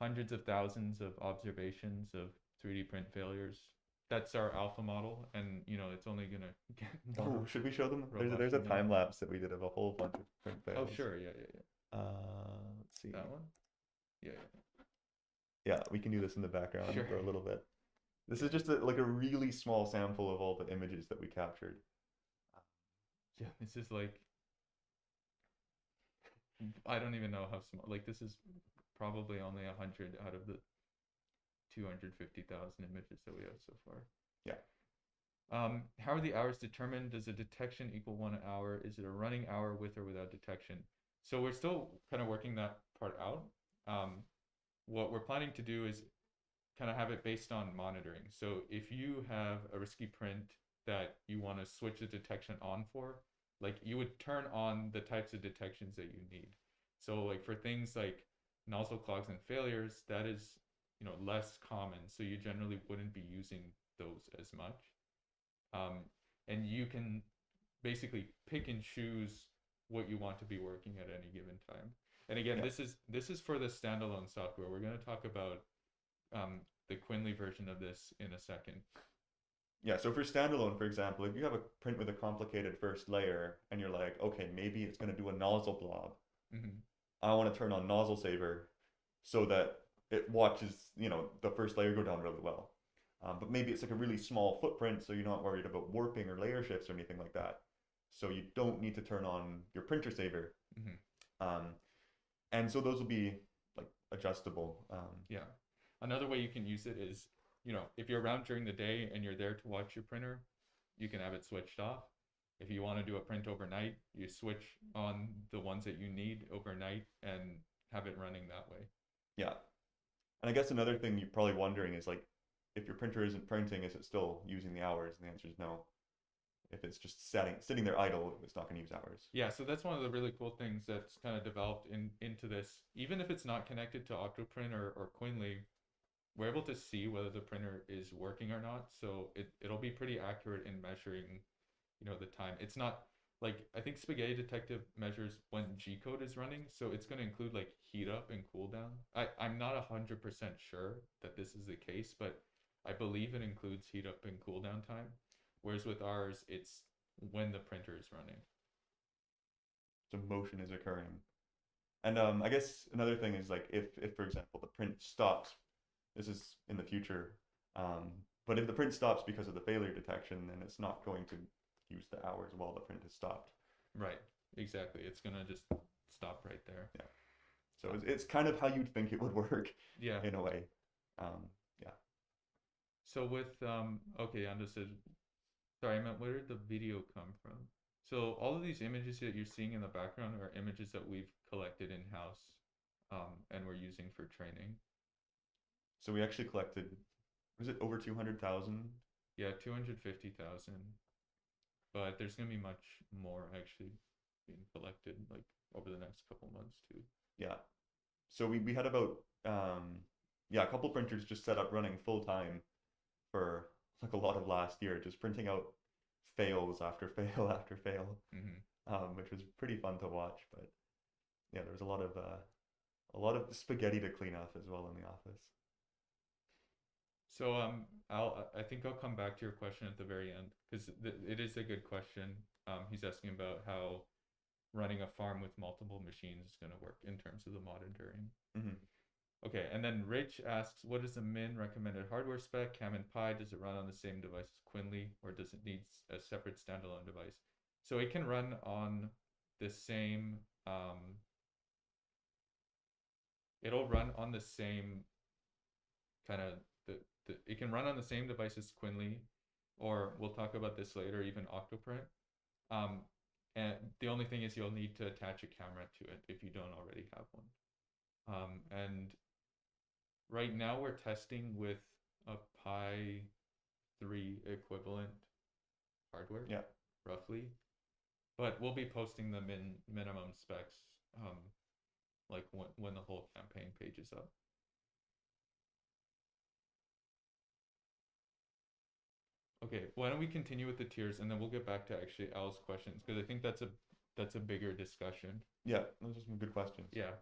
hundreds of thousands of observations of 3D print failures. That's our alpha model, and it's only gonna get more. Oh, should we show them? robust There's a from there. time lapse that we did of a whole bunch of print fails. Oh, sure, yeah. Let's see. That one? Yeah. Yeah, we can do this in the background Sure. for a little bit. This is just like a really small sample of all the images that we captured. Yeah, this is like, I don't even know how small, like this is probably only 100 out of the 250,000 images that we have so far. Yeah. How are the hours determined? Does a detection equal 1 hour? Is it a running hour with or without detection? So we're still kind of working that part out. What we're planning to do is kind of have it based on monitoring. So if you have a risky print that you want to switch the detection on for, like you would turn on the types of detections that you need. So like for things like nozzle clogs and failures, that is, less common. So you generally wouldn't be using those as much. And you can basically pick and choose what you want to be working at any given time. And again, Yeah. this is for the standalone software. We're going to talk about the Quinly version of this in a second. Yeah, so for standalone, for example, if you have a print with a complicated first layer and you're like, okay, maybe it's going to do a nozzle blob. Mm-hmm. I want to turn on Nozzle Saver so that it watches, the first layer go down really well. But maybe it's like a really small footprint, so you're not worried about warping or layer shifts or anything like that. So you don't need to turn on your printer saver. Mm-hmm. And so those will be like adjustable. Yeah. Another way you can use it is, if you're around during the day and you're there to watch your printer, you can have it switched off. If you want to do a print overnight, you switch on the ones that you need overnight and have it running that way. Yeah. And I guess another thing you're probably wondering is like, if your printer isn't printing, is it still using the hours? And the answer is no. If it's just sitting there idle, it's not going to use hours. Yeah, so that's one of the really cool things that's kind of developed into this. Even if it's not connected to Octoprint or Quinly, we're able to see whether the printer is working or not. So it'll be pretty accurate in measuring, the time. It's not like, I think Spaghetti Detective measures when G code is running. So it's going to include like heat up and cool down. I'm not 100% sure that this is the case, but I believe it includes heat up and cool down time. Whereas with ours, it's when the printer is running. So motion is occurring. And I guess another thing is like if for example the print stops, this is in the future, but if the print stops because of the failure detection, then it's not going to use the hours while the print has stopped. Right, exactly. It's gonna just stop right there. Yeah. So it's kind of how you'd think it would work. Yeah. In a way. Yeah. So with okay, understood. Sorry, I meant where did the video come from? So all of these images that you're seeing in the background are images that we've collected in-house, and we're using for training. So we actually collected, was it over 200,000? Yeah, 250,000. But there's gonna be much more actually being collected like over the next couple months too. Yeah. So we had about a couple printers just set up running full time for like a lot of last year, just printing out fails after fail after fail. Mm-hmm. which was pretty fun to watch. But yeah, there was a lot of spaghetti to clean up as well in the office. So I think I'll come back to your question at the very end because it is a good question. He's asking about how running a farm with multiple machines is going to work in terms of the monitoring. Hmm. Okay, and then Rich asks, what is the min recommended hardware spec? Cam and Pi, does it run on the same device as Quinly, or does it need a separate standalone device? So it can run on the same, it'll run on the same kind of, it can run on the same device as Quinly, or we'll talk about this later, even Octoprint. Um, and the only thing is you'll need to attach a camera to it if you don't already have one. And right now we're testing with a Pi 3 equivalent hardware, Yeah. roughly. But we'll be posting the minimum specs like when the whole campaign page is up. Okay, why don't we continue with the tiers and then we'll get back to actually Al's questions because I think that's a bigger discussion. Yeah, those are some good questions. Yeah.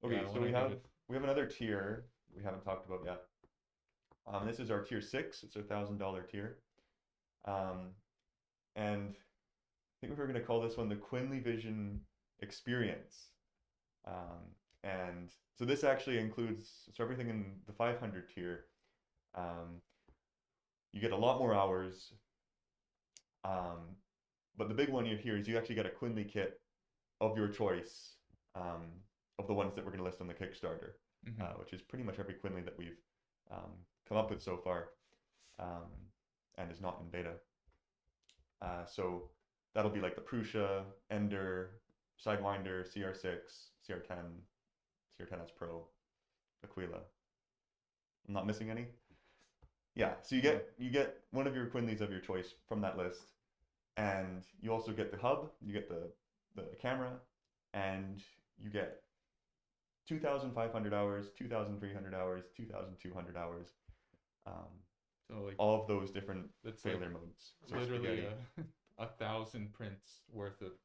Okay, Yeah, so we have another tier we haven't talked about yet. This is our tier 6. It's a $1,000 tier. And I think we're going to call this one the QuinlyVision Experience. And so this actually includes everything in the 500 tier. You get a lot more hours. But the big one here is you actually get a Quinly kit of your choice, of the ones that we're going to list on the Kickstarter, which is pretty much every Quinly that we've come up with so far, and is not in beta. So that'll be like the Prusa, Ender, Sidewinder, CR6, CR10, CR10S Pro, Aquila. I'm not missing any? Yeah, so you get one of your Quinlys of your choice from that list, and you also get the hub, you get the camera, and you get 2,500 hours, 2,300 hours, 2,200 hours. So like all of those different failure like modes. So literally 1,000 prints worth of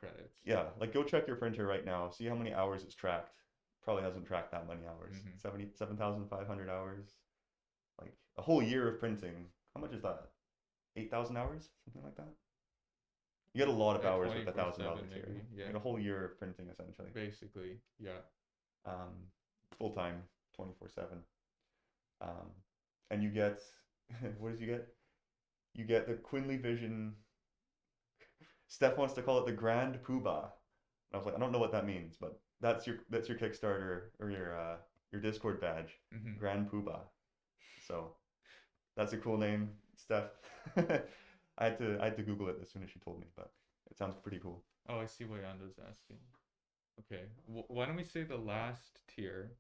credits. Yeah, like go check your printer right now, see how many hours it's tracked. Probably hasn't tracked that many hours. 7,500 hours. Like a whole year of printing. How much is that? 8,000 hours? Something like that? You get a lot of hours with $1,000 here. Yeah. Like a whole year of printing, essentially. Basically, yeah. Full time, 24/7. And you get, what does you get? You get the QuinlyVision. Steph wants to call it the Grand Poobah. And I was like, I don't know what that means, but that's your Kickstarter or your Discord badge, Grand Poobah. So that's a cool name, Steph. I had to Google it as soon as she told me, but it sounds pretty cool. Oh, I see what Yando's asking. Okay, why don't we say the last tier?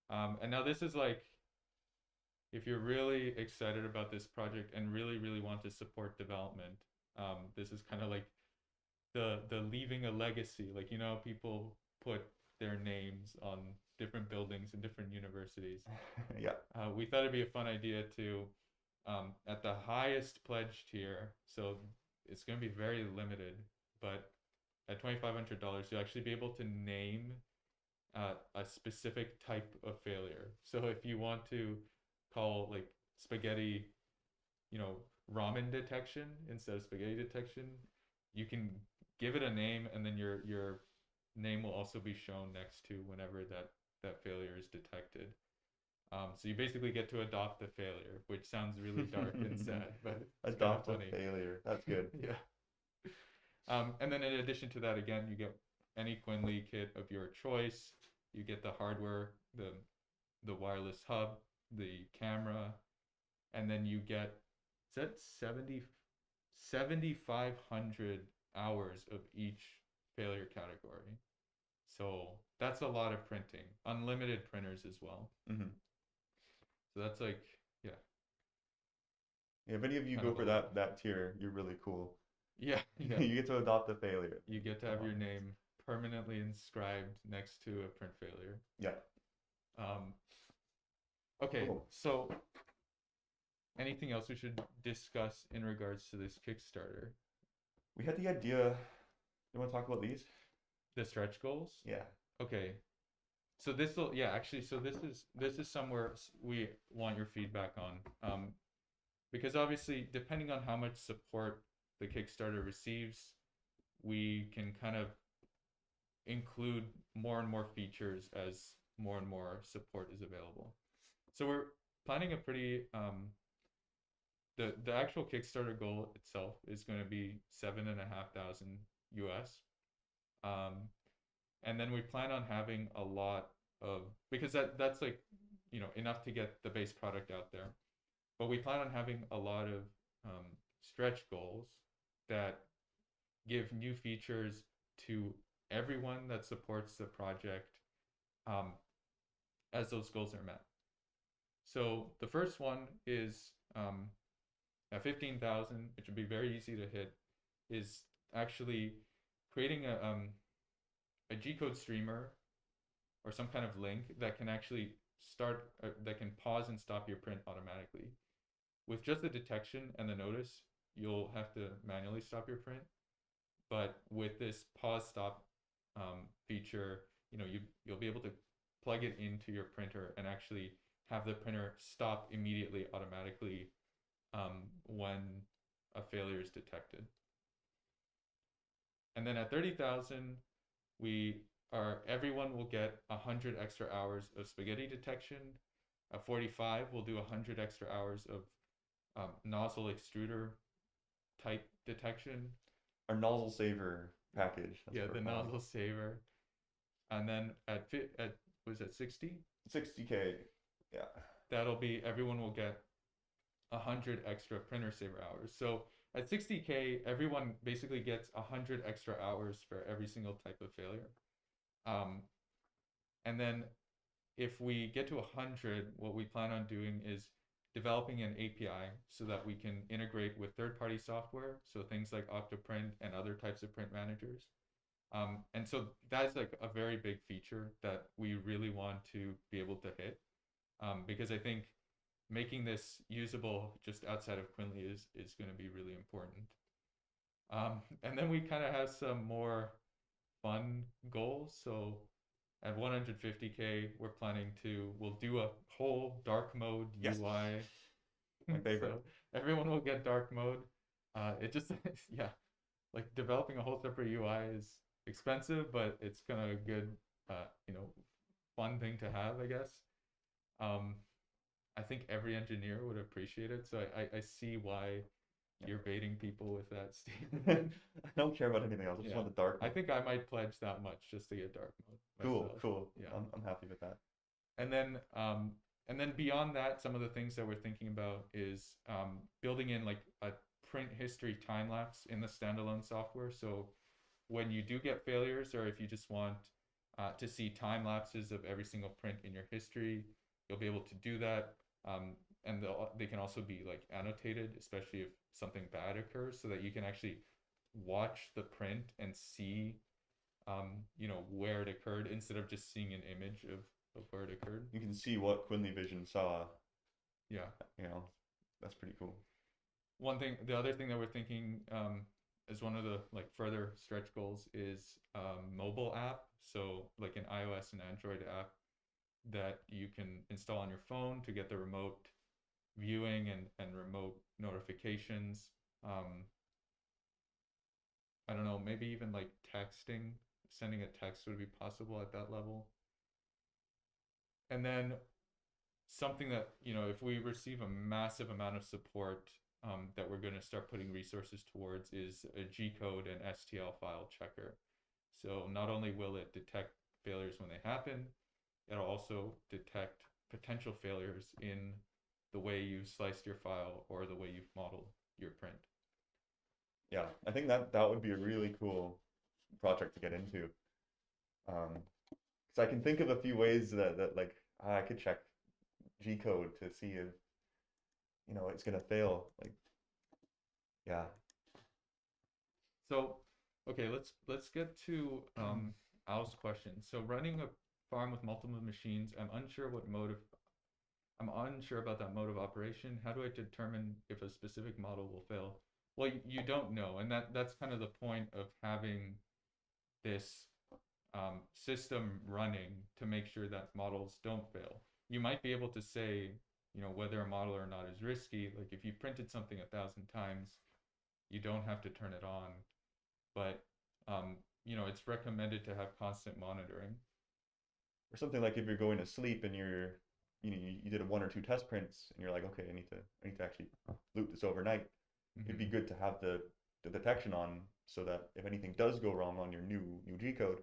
And now this is like, if you're really excited about this project and really, really want to support development, this is kind of like the leaving a legacy. Like, you know, people put their names on different buildings in different universities. Yeah. We thought it'd be a fun idea to, at the highest pledge tier, so it's going to be very limited, but at $2,500, you'll actually be able to name a specific type of failure. So if you want to call like spaghetti, you know, ramen detection instead of spaghetti detection, you can give it a name, and then your name will also be shown next to whenever that failure is detected. So you basically get to adopt the failure, which sounds really dark and sad, but it's adopt kind of funny. A failure. That's good. Yeah. And then in addition to that, again, you get any Quinly kit of your choice. You get the hardware, the wireless hub, the camera, and then you get, is that 7,500 hours of each failure category. So that's a lot of printing. Unlimited printers as well. So that's like, yeah. Yeah, if any of you go for that tier, you're really cool. Yeah. You get to adopt a failure. You get to have your name permanently inscribed next to a print failure. Yeah. Okay, cool. So anything else we should discuss in regards to this Kickstarter? We had the idea. You want to talk about these? The stretch goals. Yeah. Okay. So this will, yeah, actually, so this is somewhere we want your feedback on. Because obviously, depending on how much support the Kickstarter receives, we can kind of include more and more features as more and more support is available. So we're planning a pretty the actual Kickstarter goal itself is going to be 7,500 US. Um, and then we plan on having a lot of, because that's like, enough to get the base product out there. But we plan on having a lot of stretch goals that give new features to everyone that supports the project um, as those goals are met. So the first one is at 15,000, which would be very easy to hit, is actually creating a G-code streamer or some kind of link that can actually that can pause and stop your print automatically. With just the detection and the notice, you'll have to manually stop your print. But with this pause stop feature, you'll be able to plug it into your printer and actually have the printer stop immediately automatically when a failure is detected. And then at 30,000, everyone will get 100 extra hours of spaghetti detection. At 45, we'll do 100 extra hours of nozzle extruder type detection. Our Nozzle Saver package. Yeah, the Nozzle Saver. And then was it 60? 60K. Yeah. That'll be, everyone will get 100 extra printer saver hours. So at 60K, everyone basically gets 100 extra hours for every single type of failure. And then if we get to 100, what we plan on doing is developing an API so that we can integrate with third-party software, so things like Octoprint and other types of print managers. And so that's like a very big feature that we really want to be able to hit, because I think making this usable just outside of Quinly is going to be really important. And then we kind of have some more fun goals. So at 150K, we'll do a whole dark mode Yes. UI. My favorite. So everyone will get dark mode. It just, yeah, like developing a whole separate UI is expensive, but it's kind of a good, fun thing to have, I guess. I think every engineer would appreciate it. So I see why you're baiting people with that, Steve. I don't care about anything else. I just want the dark mode. I think I might pledge that much just to get dark mode myself. Cool. Yeah. I'm happy with that. And then beyond that, some of the things that we're thinking about is building in like a print history time lapse in the standalone software. So when you do get failures, or if you just want to see time lapses of every single print in your history, you'll be able to do that. And they can also be like annotated, especially if something bad occurs, so that you can actually watch the print and see, where it occurred instead of just seeing an image of where it occurred. You can see what QuinlyVision saw. Yeah. That's pretty cool. The other thing that we're thinking as one of the like further stretch goals is mobile app. So like an iOS and Android app that you can install on your phone to get the remote viewing and remote notifications. I don't know, maybe even like sending a text would be possible at that level. And then something that, if we receive a massive amount of support, that we're going to start putting resources towards is a G-code and STL file checker. So not only will it detect failures when they happen, it'll also detect potential failures in the way you've sliced your file or the way you've modeled your print. Yeah, I think that would be a really cool project to get into. Because I can think of a few ways that like I could check G-code to see if it's gonna fail. Like, yeah. So, okay, let's get to Al's question. So running a farm with multiple machines, I'm unsure about that mode of operation. How do I determine if a specific model will fail? Well, you don't know, and that's kind of the point of having this system running to make sure that models don't fail. You might be able to say, whether a model or not is risky. Like if you printed something 1,000 times, you don't have to turn it on, but it's recommended to have constant monitoring. Or something like if you're going to sleep and you did a one or two test prints and you're like, okay, I need to actually loop this overnight. It'd be Mm-hmm. good to have the detection on so that if anything does go wrong on your new G code,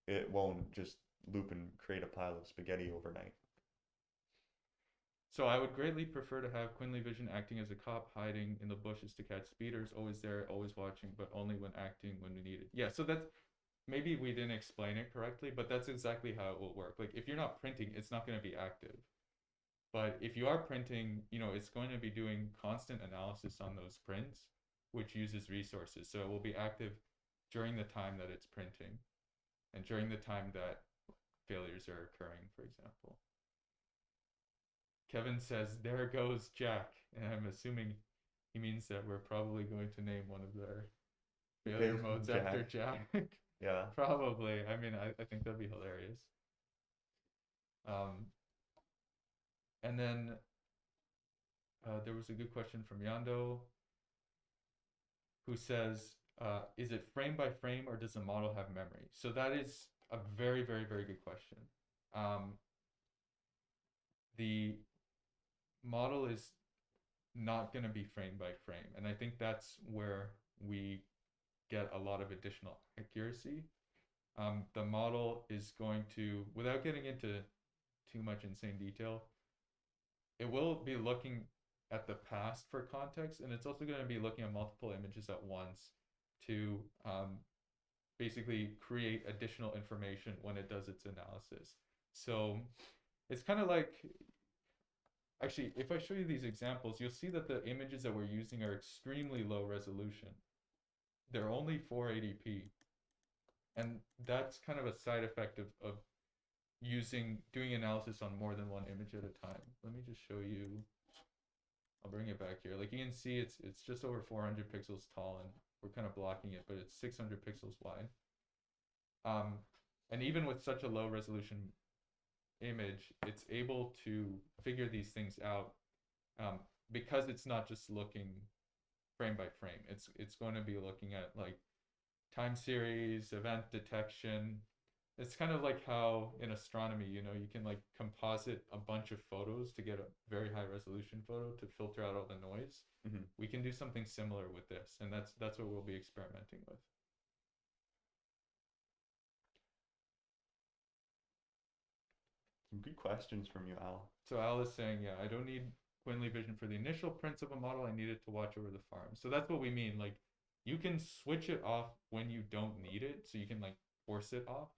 it won't just loop and create a pile of spaghetti overnight. So I would greatly prefer to have QuinlyVision acting as a cop, hiding in the bushes to catch speeders, always there, always watching, but only when acting when we need it. Yeah, so that's maybe we didn't explain it correctly, but that's exactly how it will work. Like if you're not printing, it's not going to be active. But if you are printing, it's going to be doing constant analysis on those prints, which uses resources. So it will be active during the time that it's printing and during the time that failures are occurring, for example. Kevin says, "There goes Jack." And I'm assuming he means that we're probably going to name one of their failure modes after Jack. Jack. Yeah. Probably. I mean, I think that'd be hilarious. Um, and then there was a good question from Yando who says, is it frame by frame or does the model have memory? So that is a very, very, very good question. Um, the model is not going to be frame by frame. And I think that's where we get a lot of additional accuracy. The model is going to, without getting into too much insane detail, it will be looking at the past for context, and it's also going to be looking at multiple images at once to basically create additional information when it does its analysis. So it's kind of like, actually, if I show you these examples, you'll see that the images that we're using are extremely low resolution. They're only 480p. And that's kind of a side effect of doing analysis on more than one image at a time. Let me just show you. I'll bring it back here. Like you can see, it's just over 400 pixels tall, and we're kind of blocking it, but it's 600 pixels wide. Um, and even with such a low resolution image, it's able to figure these things out um, because it's not just looking frame by frame. It's going to be looking at like time series, event detection. It's kind of like how in astronomy, you can like composite a bunch of photos to get a very high resolution photo to filter out all the noise. Mm-hmm. We can do something similar with this, and that's what we'll be experimenting with. Some good questions from you, Al. So Al is saying, yeah, I don't need QuinlyVision for the initial prints of a model. I need it to watch over the farm. So that's what we mean. Like you can switch it off when you don't need it, so you can like force it off.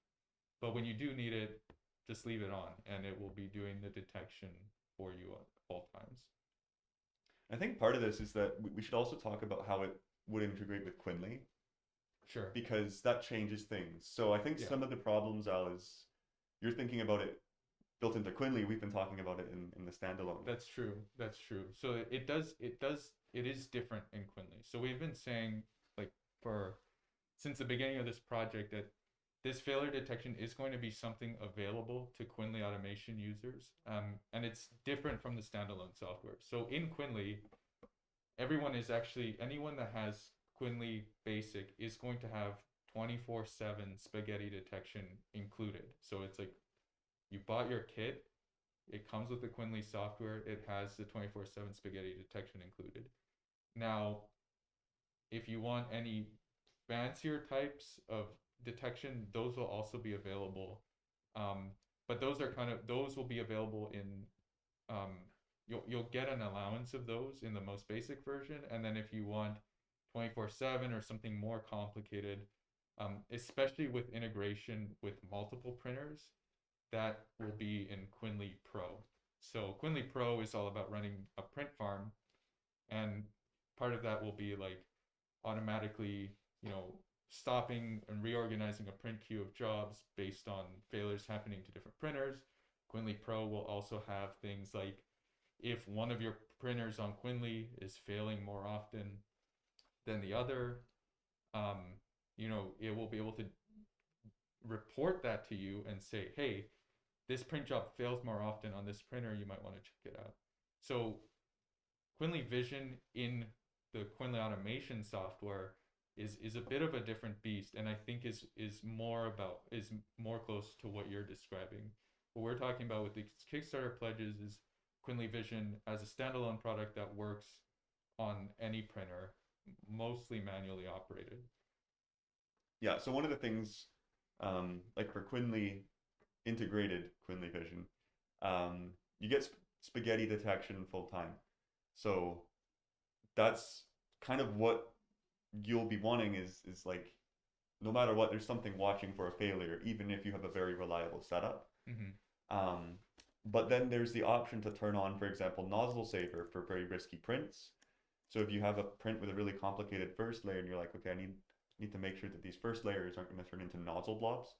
But when you do need it, just leave it on and it will be doing the detection for you at all times. I think part of this is that we should also talk about how it would integrate with Quinly Sure. because that changes things. So I think Yeah, some of the problems, Al, is you're thinking about it built into Quinly. We've been talking about it in the standalone. that's true. That's true. So it is different in Quinly. So we've been saying like for since the beginning of this project that this failure detection is going to be something available to Quinly automation users. And it's different from the standalone software. So in Quinly, anyone that has Quinly Basic is going to have 24/7 spaghetti detection included. So it's like you bought your kit, it comes with the Quinly software, it has the 24/7 spaghetti detection included. Now, if you want any fancier types of detection, those will also be available. Um, but those will be available in um, you'll get an allowance of those in the most basic version, and then if you want 24/7 or something more complicated, especially with integration with multiple printers, that will be in Quinly Pro. So Quinly Pro is all about running a print farm, and part of that will be like automatically, stopping and reorganizing a print queue of jobs based on failures happening to different printers. Quinly Pro will also have things like if one of your printers on Quinly is failing more often, than the other. Um, you know, it will be able to report that to you and say, hey, this print job fails more often on this printer, you might want to check it out. So QuinlyVision in the Quinly automation software is a bit of a different beast, and I think is more close to what you're describing. What we're talking about with the Kickstarter pledges is QuinlyVision as a standalone product that works on any printer, mostly manually operated. Yeah, so one of the things, like for Quinly integrated QuinlyVision, you get spaghetti detection full time. So that's kind of what you'll be wanting is like no matter what, there's something watching for a failure, even if you have a very reliable setup. Mm-hmm. But then there's the option to turn on, for example, Nozzle Saver for very risky prints. So if you have a print with a really complicated first layer and you're like, okay, I need to make sure that these first layers aren't going to turn into nozzle blobs,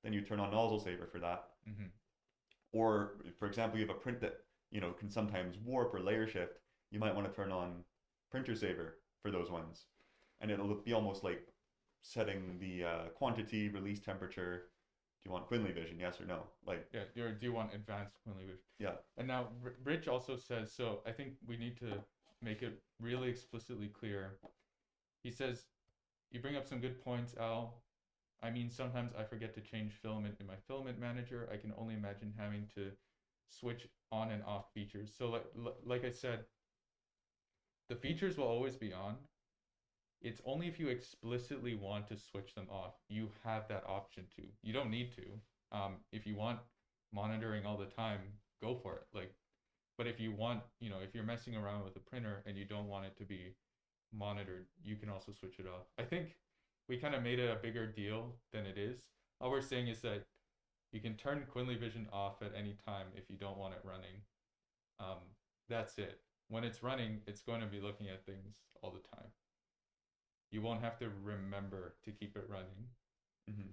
then you turn on Nozzle Saver for that. Mm-hmm. Or for example, you have a print that can sometimes warp or layer shift. You might want to turn on Printer Saver for those ones, and it'll be almost like setting the quantity, release temperature. Do you want QuinlyVision? Yes or no? Like Yeah, do you want advanced QuinlyVision? yeah. And now Rich also says, so I think we need to make it really explicitly clear. He says, you bring up some good points, Al. I mean, sometimes I forget to change filament in my filament manager. I can only imagine having to switch on and off features. So like I said, the features will always be on. It's only if you explicitly want to switch them off, you have that option to. You don't need to. If you want monitoring all the time, go for it. Like, but if you want, if you're messing around with a printer and you don't want it to be monitored, you can also switch it off. I think we kind of made it a bigger deal than it is. All we're saying is that you can turn QuinlyVision off at any time if you don't want it running. That's it. When it's running, it's going to be looking at things all the time. You won't have to remember to keep it running. Mm-hmm.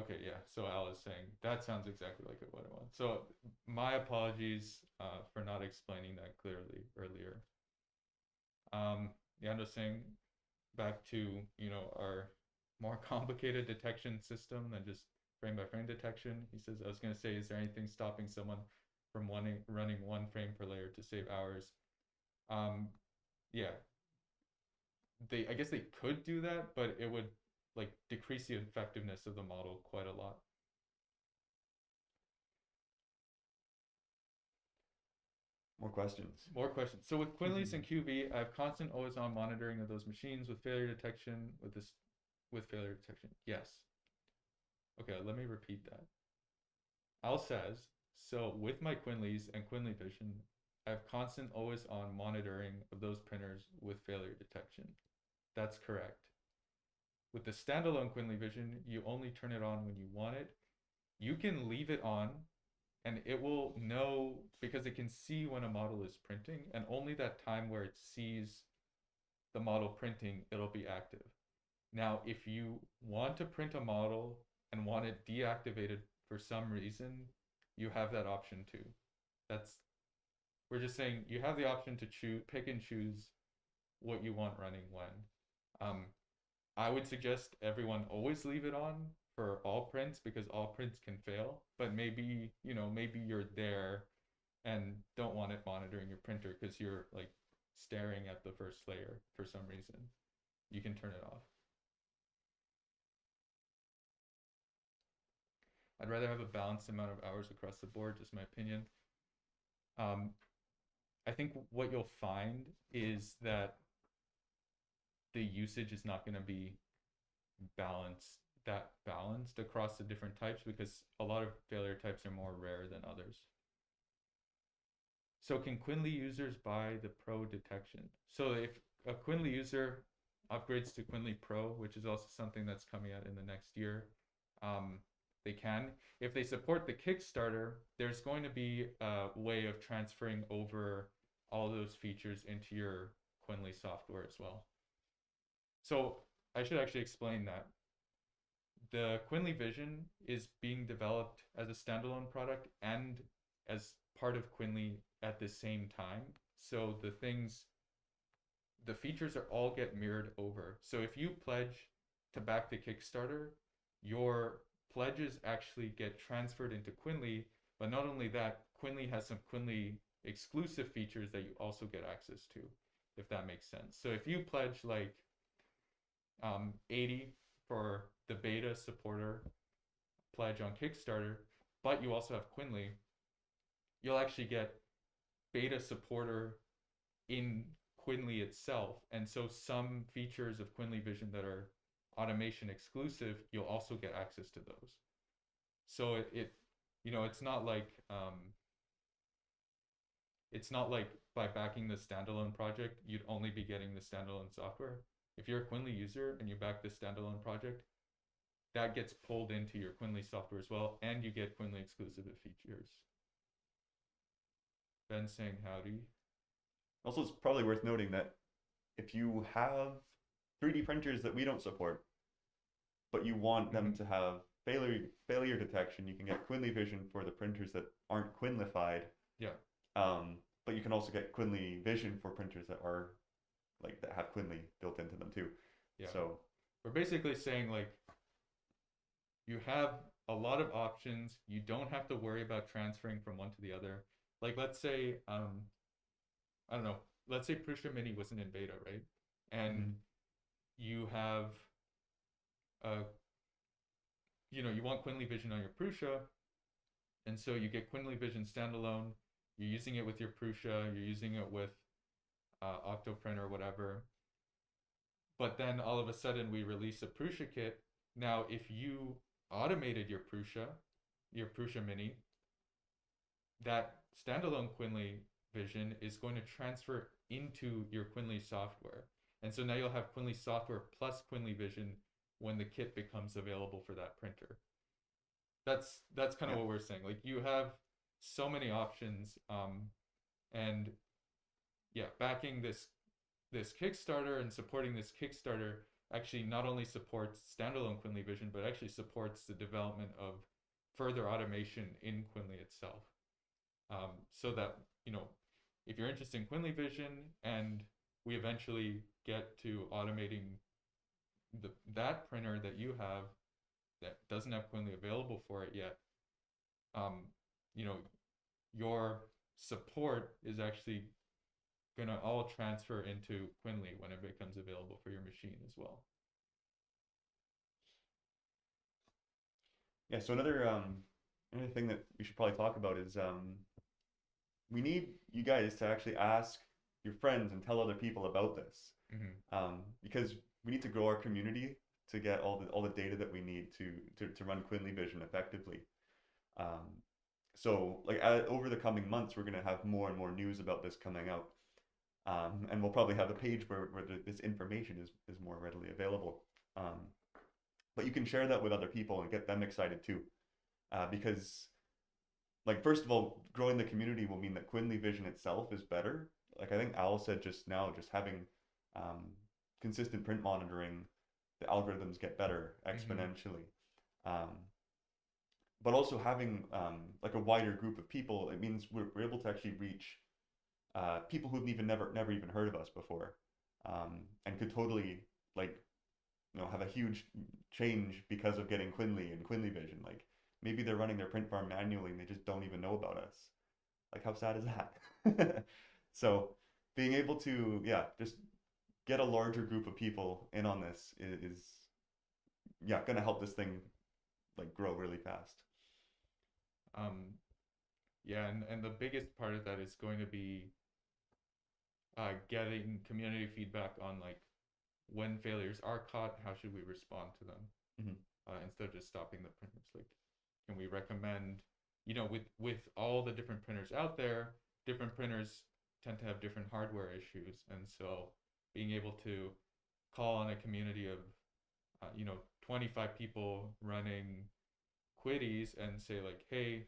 Okay, yeah. So Al is saying that sounds exactly like what I want. So my apologies for not explaining that clearly earlier. Yeah, I'm just saying back to our more complicated detection system than just frame by frame detection. He says, I was going to say, is there anything stopping someone from running one frame per layer to save hours? Yeah, I guess they could do that, but it would like decrease the effectiveness of the model quite a lot. More questions. More questions. So with Quinlys and QV, I have constant always on monitoring of those machines with failure detection with failure detection. Yes. Okay, let me repeat that. Al says, so with my Quinlys and QuinlyVision, I have constant always on monitoring of those printers with failure detection. That's correct. With the standalone QuinlyVision, you only turn it on when you want it. You can leave it on and it will know because it can see when a model is printing, and only that time where it sees the model printing, it'll be active. Now, if you want to print a model and want it deactivated for some reason, you have that option too. We're just saying you have the option to pick and choose what you want running when. I would suggest everyone always leave it on for all prints because all prints can fail, but maybe you're there and don't want it monitoring your printer because you're like staring at the first layer for some reason. You can turn it off. I'd rather have a balanced amount of hours across the board, just my opinion. I think what you'll find is that the usage is not going to be balanced across the different types because a lot of failure types are more rare than others. So can Quinly users buy the Pro detection? So if a Quinly user upgrades to Quinly Pro, which is also something that's coming out in the next year, they can. If they support the Kickstarter, there's going to be a way of transferring over all those features into your Quinly software as well. So I should actually explain that. The QuinlyVision is being developed as a standalone product and as part of Quinly at the same time. So the features are all get mirrored over. So if you pledge to back the Kickstarter, your pledges actually get transferred into Quinly. But not only that, Quinly has some Quinly exclusive features that you also get access to, if that makes sense. So if you pledge like 80 for the beta supporter pledge on Kickstarter, but you also have Quinly, you'll actually get beta supporter in Quinly itself. And so some features of QuinlyVision that are automation exclusive, you'll also get access to those. So it's not like by backing the standalone project, you'd only be getting the standalone software. If you're a Quinly user and you back the standalone project, that gets pulled into your Quinly software as well, and you get Quinly exclusive features. Ben saying howdy. Also, it's probably worth noting that if you have 3D printers that we don't support, but you want them to have failure detection, you can get QuinlyVision for the printers that aren't Quinlified. Yeah. But you can also get QuinlyVision for printers that are like that have Quinly built into them too. Yeah. So we're basically saying like you have a lot of options. You don't have to worry about transferring from one to the other. Like let's say I don't know, let's say Prusa Mini wasn't in beta, right? And you have you want QuinlyVision on your Prusa, and so you get QuinlyVision standalone. You're using it with your Prusa, you're using it with Octoprint or whatever. But then all of a sudden we release a Prusa kit. Now, if you automated your Prusa Mini, that standalone QuinlyVision is going to transfer into your Quinly software. And so now you'll have Quinly software plus QuinlyVision when the kit becomes available for that printer. That's kind of what we're saying. Like you have so many options, and yeah, backing this Kickstarter and supporting this Kickstarter actually not only supports standalone QuinlyVision, but actually supports the development of further automation in Quinly itself. So that, if you're interested in QuinlyVision and we eventually get to automating that printer that you have that doesn't have Quinly available for it yet, your support is actually gonna all transfer into Quinly when it becomes available for your machine as well. Yeah, so another thing that we should probably talk about is we need you guys to actually ask your friends and tell other people about this, because we need to grow our community to get all the data that we need to run QuinlyVision effectively. So like over the coming months, we're going to have more and more news about this coming out, and we'll probably have a page where this information is more readily available. But you can share that with other people and get them excited too, because like first of all, growing the community will mean that QuinlyVision itself is better. Like I think Al said just now, just having consistent print monitoring, the algorithms get better exponentially. But also having like a wider group of people, it means we're able to actually reach people who've never even heard of us before, and could totally like have a huge change because of getting Quinly and QuinlyVision. Like maybe they're running their print farm manually and they just don't even know about us. Like how sad is that? So being able to just get a larger group of people in on this is going to help this thing like grow really fast. And the biggest part of that is going to be getting community feedback on like when failures are caught, how should we respond to them, instead of just stopping the printers. Like, can we recommend, with all the different printers out there, different printers tend to have different hardware issues, and so being able to call on a community of 25 people running quitties and say like, hey,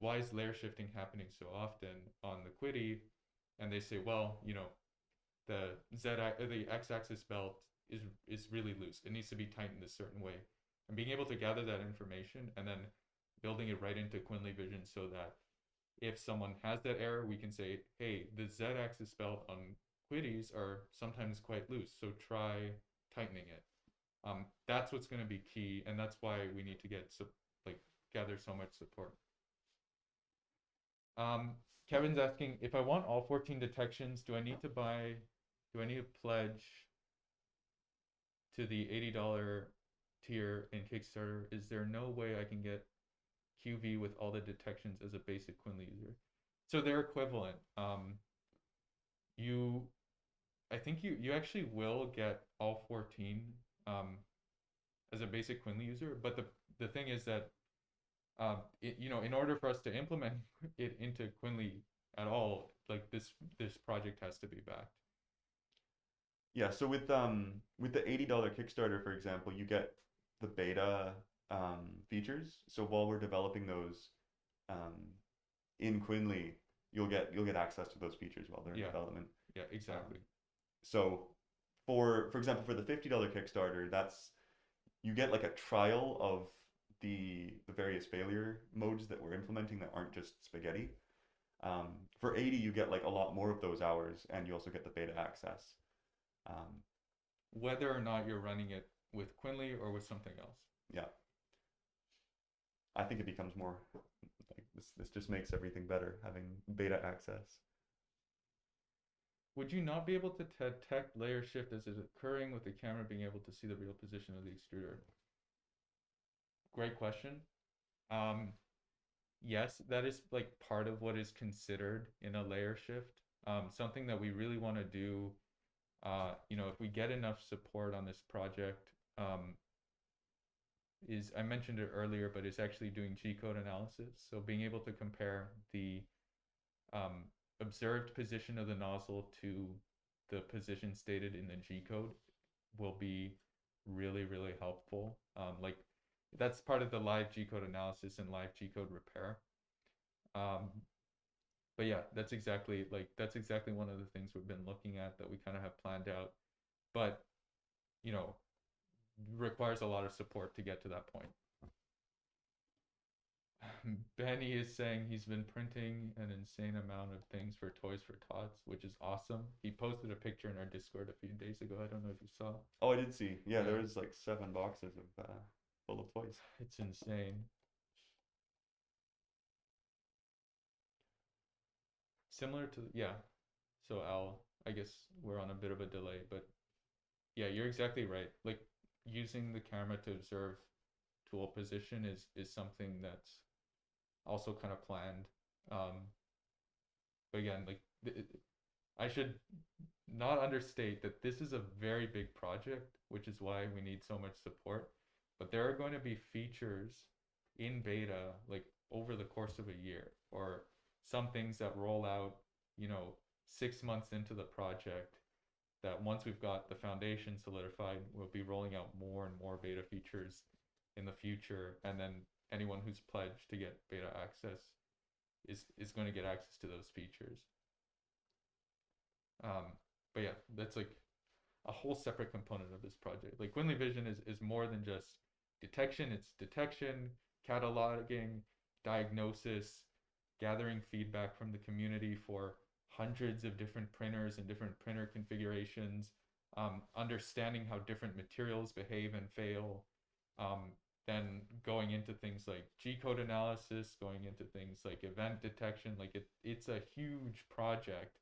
why is layer shifting happening so often on the quitty? And they say, well, the x-axis belt is really loose. It needs to be tightened a certain way. And being able to gather that information and then building it right into QuinlyVision so that if someone has that error, we can say, hey, the z-axis spelled on quitties are sometimes quite loose, so try tightening it. That's what's going to be key, and that's why we need to get like gather so much support. Um, Kevin's asking, if I want all 14 detections, do I need to pledge to the $80 tier in Kickstarter? Is there no way I can get QV with all the detections as a basic Quinly user? So they're equivalent. You, I think you actually will get all 14 as a basic Quinly user, but the thing is that in order for us to implement it into Quinly at all, like this project has to be backed. Yeah, so with the $80 Kickstarter, for example, you get the beta features. So while we're developing those um, in Quinly, you'll get access to those features while they're in Yeah, development. yeah, Um, exactly. so for example, for the $50 Kickstarter, you get like a trial of the various failure modes that we're implementing that aren't just spaghetti. For 80, you get like a lot more of those hours, and you also get the beta access. Um, Whether or not you're running it with Quinly or with something else. yeah, I think it becomes more like this just makes everything better having beta access. Would you not be able to detect layer shift as it's occurring with the camera being able to see the real position of the extruder? Great question. Um, yes, that is like part of what is considered in a layer shift. Something that we really want to do, if we get enough support on this project, is I mentioned it earlier, but it's actually doing G-code analysis. So being able to compare the um, observed position of the nozzle to the position stated in the G-code will be really, really helpful. Like that's part of the live G-code analysis and live G-code repair. Um, but yeah, that's exactly one of the things we've been looking at that we kind of have planned out. But you know, requires a lot of support to get to that point. Benny is saying he's been printing an insane amount of things for Toys for Tots, which is awesome. He posted a picture in our Discord a few days ago. I don't know if you saw. Oh, I did see. Yeah, Yeah, there was like 7 boxes of full of toys. it's insane. Similar to, yeah. So Al, I guess we're on a bit of a delay, but yeah, you're exactly right. Like using the camera to observe tool position is something that's also kind of planned. But again, like I should not understate that this is a very big project, which is why we need so much support. But there are going to be features in beta like over the course of a year, or some things that roll out, 6 months into the project, that once we've got the foundation solidified, we'll be rolling out more and more beta features in the future. And then anyone who's pledged to get beta access is going to get access to those features. But yeah, that's like a whole separate component of this project. Like QuinlyVision is more than just detection. It's detection, cataloging, diagnosis, gathering feedback from the community for hundreds of different printers and different printer configurations, understanding how different materials behave and fail, then going into things like G-code analysis, going into things like event detection. Like it's a huge project.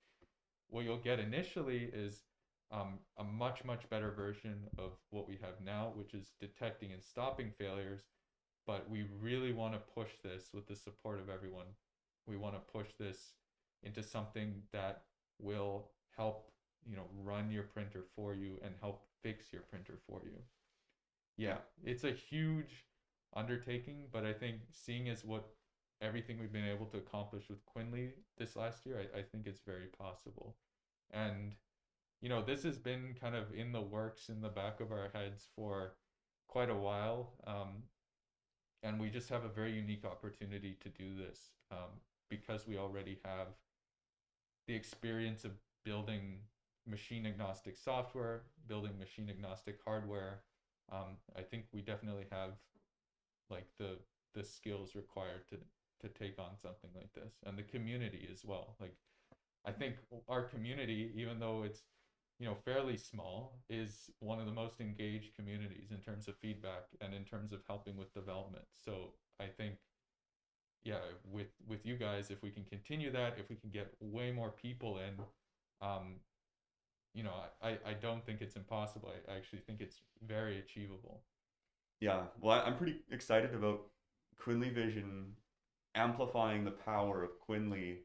What you'll get initially is a much, much better version of what we have now, which is detecting and stopping failures. But we really want to push this with the support of everyone. We want to push this into something that will help, run your printer for you and help fix your printer for you. Yeah, it's a huge undertaking, but I think seeing as what everything we've been able to accomplish with Quinly this last year, I think it's very possible. And this has been kind of in the works in the back of our heads for quite a while. And we just have a very unique opportunity to do this because we already have the experience of building machine agnostic software, building machine agnostic hardware. I think we definitely have like the skills required to take on something like this, and the community as well. Like, I think our community, even though it's, fairly small, is one of the most engaged communities in terms of feedback and in terms of helping with development. So I think, yeah, with you guys, if we can continue that, if we can get way more people in, um, I don't think it's impossible. I actually think it's very achievable. Yeah, well, I'm pretty excited about QuinlyVision amplifying the power of Quinly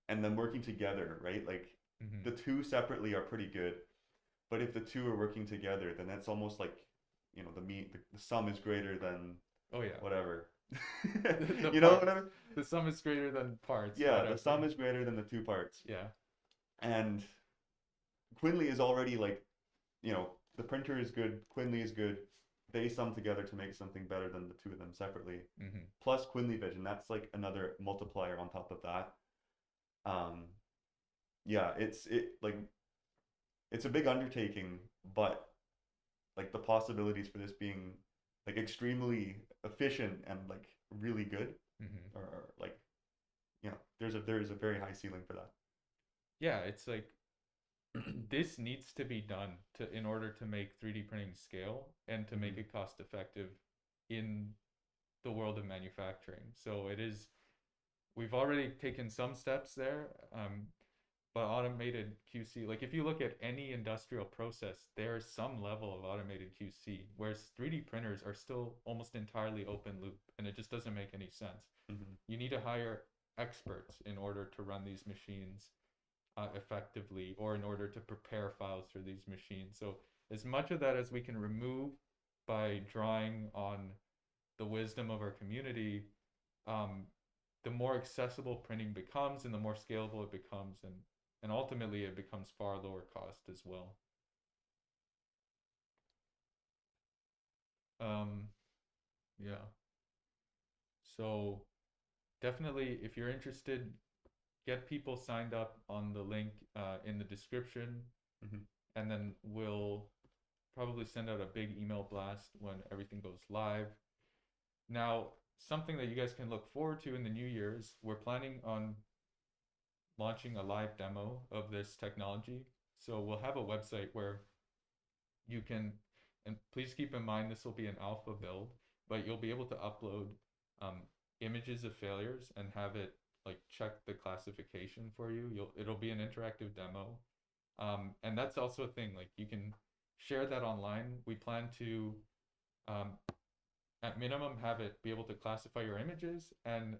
and then working together, right? Like Hmm. the two separately are pretty good, but if the two are working together, then that's almost like, the sum is greater than Oh yeah. whatever. The You know what parts. I mean? The sum is greater than parts, Yeah, the whatever. sum is greater than the two parts. Yeah. And Quinly is already like, the printer is good, Quinly is good. They sum together to make something better than the two of them separately. Hmm. Plus QuinlyVision, that's like another multiplier on top of that. Um, yeah, it's a big undertaking, but like the possibilities for this being like extremely efficient and like really good Hmm. are like, there's a very high ceiling for that. Yeah, it's like this needs to be done to in order to make 3D printing scale and to make Hmm. it cost effective in the world of manufacturing. So it is, we've already taken some steps there, but automated QC, like if you look at any industrial process, there's some level of automated QC, whereas 3D printers are still almost entirely open loop, and it just doesn't make any sense. Hmm. You need to hire experts in order to run these machines effectively, or in order to prepare files for these machines. So as much of that as we can remove by drawing on the wisdom of our community, um, the more accessible printing becomes and the more scalable it becomes, and ultimately it becomes far lower cost as well. Um, yeah. So definitely, if you're interested, get people signed up on the link in the description, Hmm. and then we'll probably send out a big email blast when everything goes live. Now, something that you guys can look forward to in the new year is we're planning on launching a live demo of this technology. So we'll have a website where you can, and please keep in mind this will be an alpha build, but you'll be able to upload um, images of failures and have it like check the classification for you. It'll be an interactive demo, and that's also a thing. Like you can share that online. We plan to, um, at minimum, have it be able to classify your images, and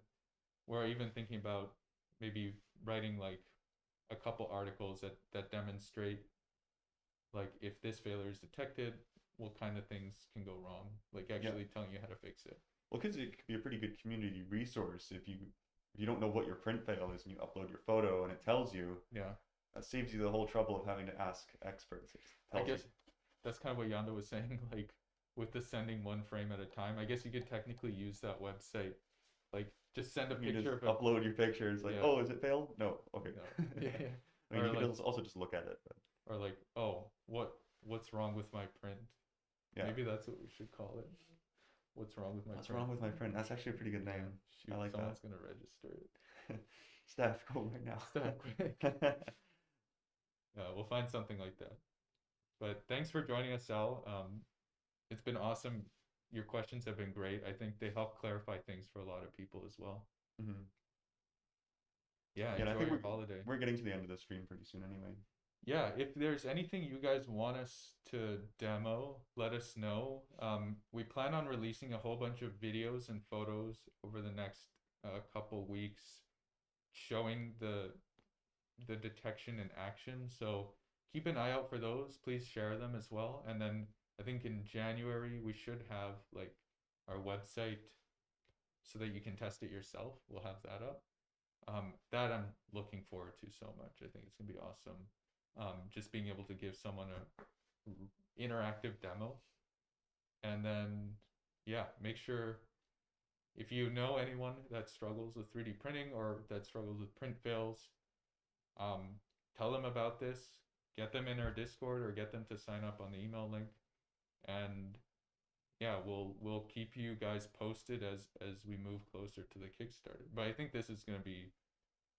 we're even thinking about maybe writing like a couple articles that demonstrate like if this failure is detected, what kind of things can go wrong, like Yeah. actually telling you how to fix it. Well, because it could be a pretty good community resource if you don't know what your print fail is and you upload your photo and it tells you, Yeah, that saves you the whole trouble of having to ask experts. It I tells you. guess that's kind of what Yanda was saying, like with the sending one frame at a time. I guess you could technically use that website, like just send a You picture just of a, upload your pictures like, yeah, oh, is it failed? No. Okay. no, yeah, yeah, I mean, or you could like, also just look at it, but or like, oh, what's wrong with my print? yeah. Maybe that's what we should call it. What's wrong with my What's print? wrong with my print? That's actually a pretty good Yeah, name. I shoot, like that. someone's gonna register it. Steph, go right Stop quick. now. Yeah, we'll find something like that. But thanks for joining us, Sal. It's been awesome. Your questions have been great. I think they help clarify things for a lot of people as well. Hmm. Yeah, Yeah, and I enjoy think your we're holiday. we're getting to the end of the stream pretty soon anyway. Yeah, if there's anything you guys want us to demo, let us know. We plan on releasing a whole bunch of videos and photos over the next couple weeks showing the detection in action. So keep an eye out for those. Please share them as well. And then I think in January we should have like our website so that you can test it yourself. We'll have that up. That I'm looking forward to so much. I think it's gonna be awesome. Just being able to give someone a interactive demo, and then yeah, make sure if you know anyone that struggles with 3D printing or that struggles with print fails, um, tell them about this. Get them in our Discord or get them to sign up on the email link, and yeah, we'll keep you guys posted as we move closer to the Kickstarter. But I think this is gonna be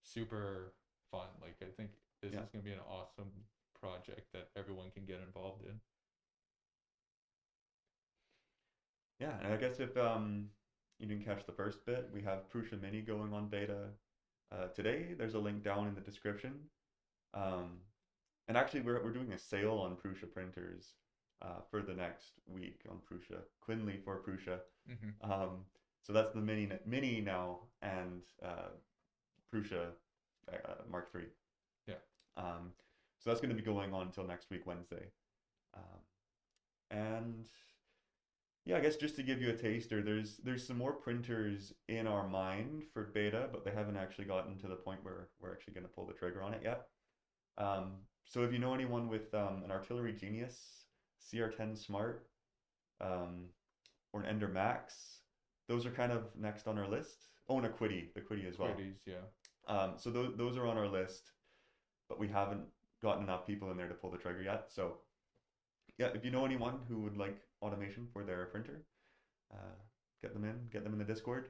super fun. Like I think this Yeah. is gonna be an awesome project that everyone can get involved in. Yeah, and I guess if you didn't catch the first bit, we have Prusa Mini going on beta today. There's a link down in the description. Um, and actually, we're doing a sale on Prusa printers for the next week on Prusa, Quinly for Prusa. Hmm. So that's the mini now and Prusa Mark III. Yeah. Um, so that's going to be going on until next week, Wednesday. Um, and yeah, I guess just to give you a taster, there's some more printers in our mind for beta, but they haven't actually gotten to the point where we're actually going to pull the trigger on it yet. So if you know anyone with an Artillery Genius, CR10 Smart, um, or an Ender Max, those are kind of next on our list. Oh, and a the Quiddy as well. Quiddies, yeah. So those are on our list, but we haven't gotten enough people in there to pull the trigger yet. So yeah, if you know anyone who would like automation for their printer, uh, get them in the Discord.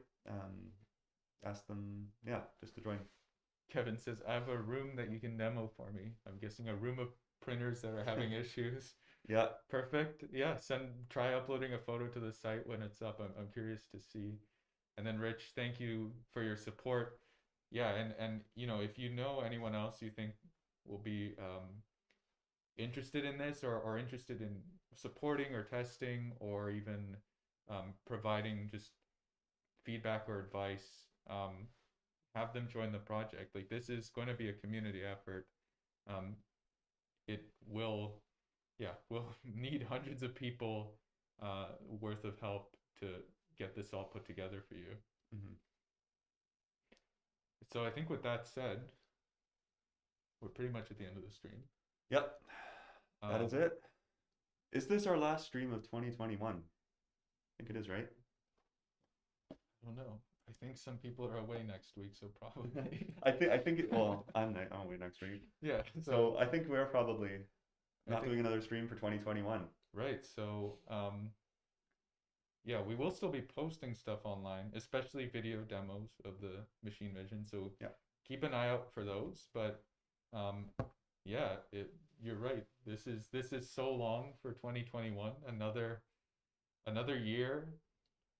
Ask them, yeah, just to join. Kevin says, I have a room that you can demo for me. I'm guessing a room of printers that are having issues. Yeah, Perfect. Yeah, try uploading a photo to the site when it's up. I'm curious to see. And then Rich, thank you for your support. Yeah, and you know, if you know anyone else you think will be interested in this or interested in supporting or testing or even providing just feedback or advice, have them join the project. Like this is going to be a community effort. Um, it will, yeah, we'll need hundreds of people worth of help to get this all put together for you. mm-hmm. So I think with that said, we're pretty much at the end of the stream. Yep, that is Um, it. Is this our last stream of 2021? I think it is, right? I don't know. I think some people are away next week, so probably. I think well, I'm away next week. Yeah, So I think we're probably I not think doing another stream for 2021. right. So yeah, we will still be posting stuff online, especially video demos of the machine vision. So Yeah. keep an eye out for those. But um, yeah, you're right. This is so long for 2021. Another year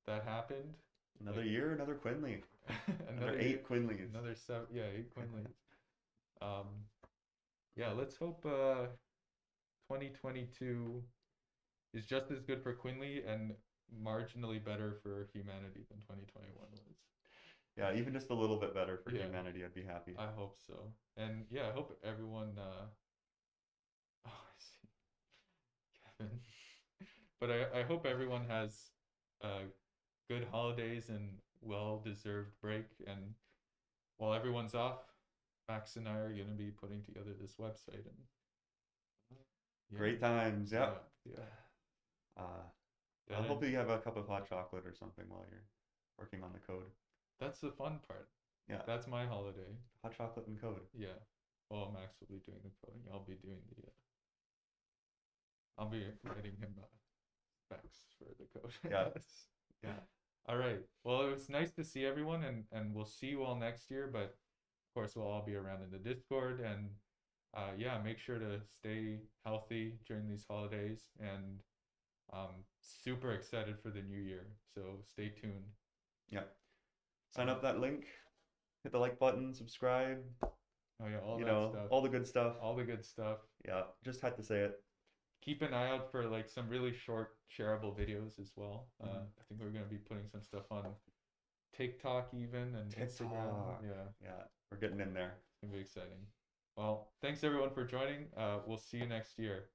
that happened. Another Like year, another Quinly. Another another year, 8 Quinlys. another seven. Yeah, 8 Quinlys. Um, yeah, let's hope 2022 is just as good for Quinly and marginally better for humanity than 2021 was. Yeah, even just a little bit better for Yeah, humanity, I'd be happy. I hope so. And yeah, I hope everyone oh, I see Kevin. But I hope everyone has good holidays and well-deserved break. And while everyone's off, Max and I are going to be putting together this website and yeah, Great times, yeah, yep. yeah. I hope you have a cup of hot chocolate or something while you're working on the code. That's the fun part. Yeah, That's my holiday. hot chocolate and code. Yeah. Well, Max will be doing the coding. I'll be doing I'll be writing him specs for the code. Yeah, yeah. All right. Well, it was nice to see everyone, and we'll see you all next year. But of course, we'll all be around in the Discord, and yeah, make sure to stay healthy during these holidays, and super excited for the new year. So stay tuned. Yeah. Sign up that link, hit the like button, subscribe, Oh yeah, all you that know, stuff. all the good stuff. All the good stuff. Yeah, just had to say it. Keep an eye out for like some really short shareable videos as well. Mhm. I think we're gonna be putting some stuff on TikTok even and Instagram. TikTok. Yeah, Yeah, we're getting in there. it's gonna be exciting. Well, thanks everyone for joining. We'll see you next year.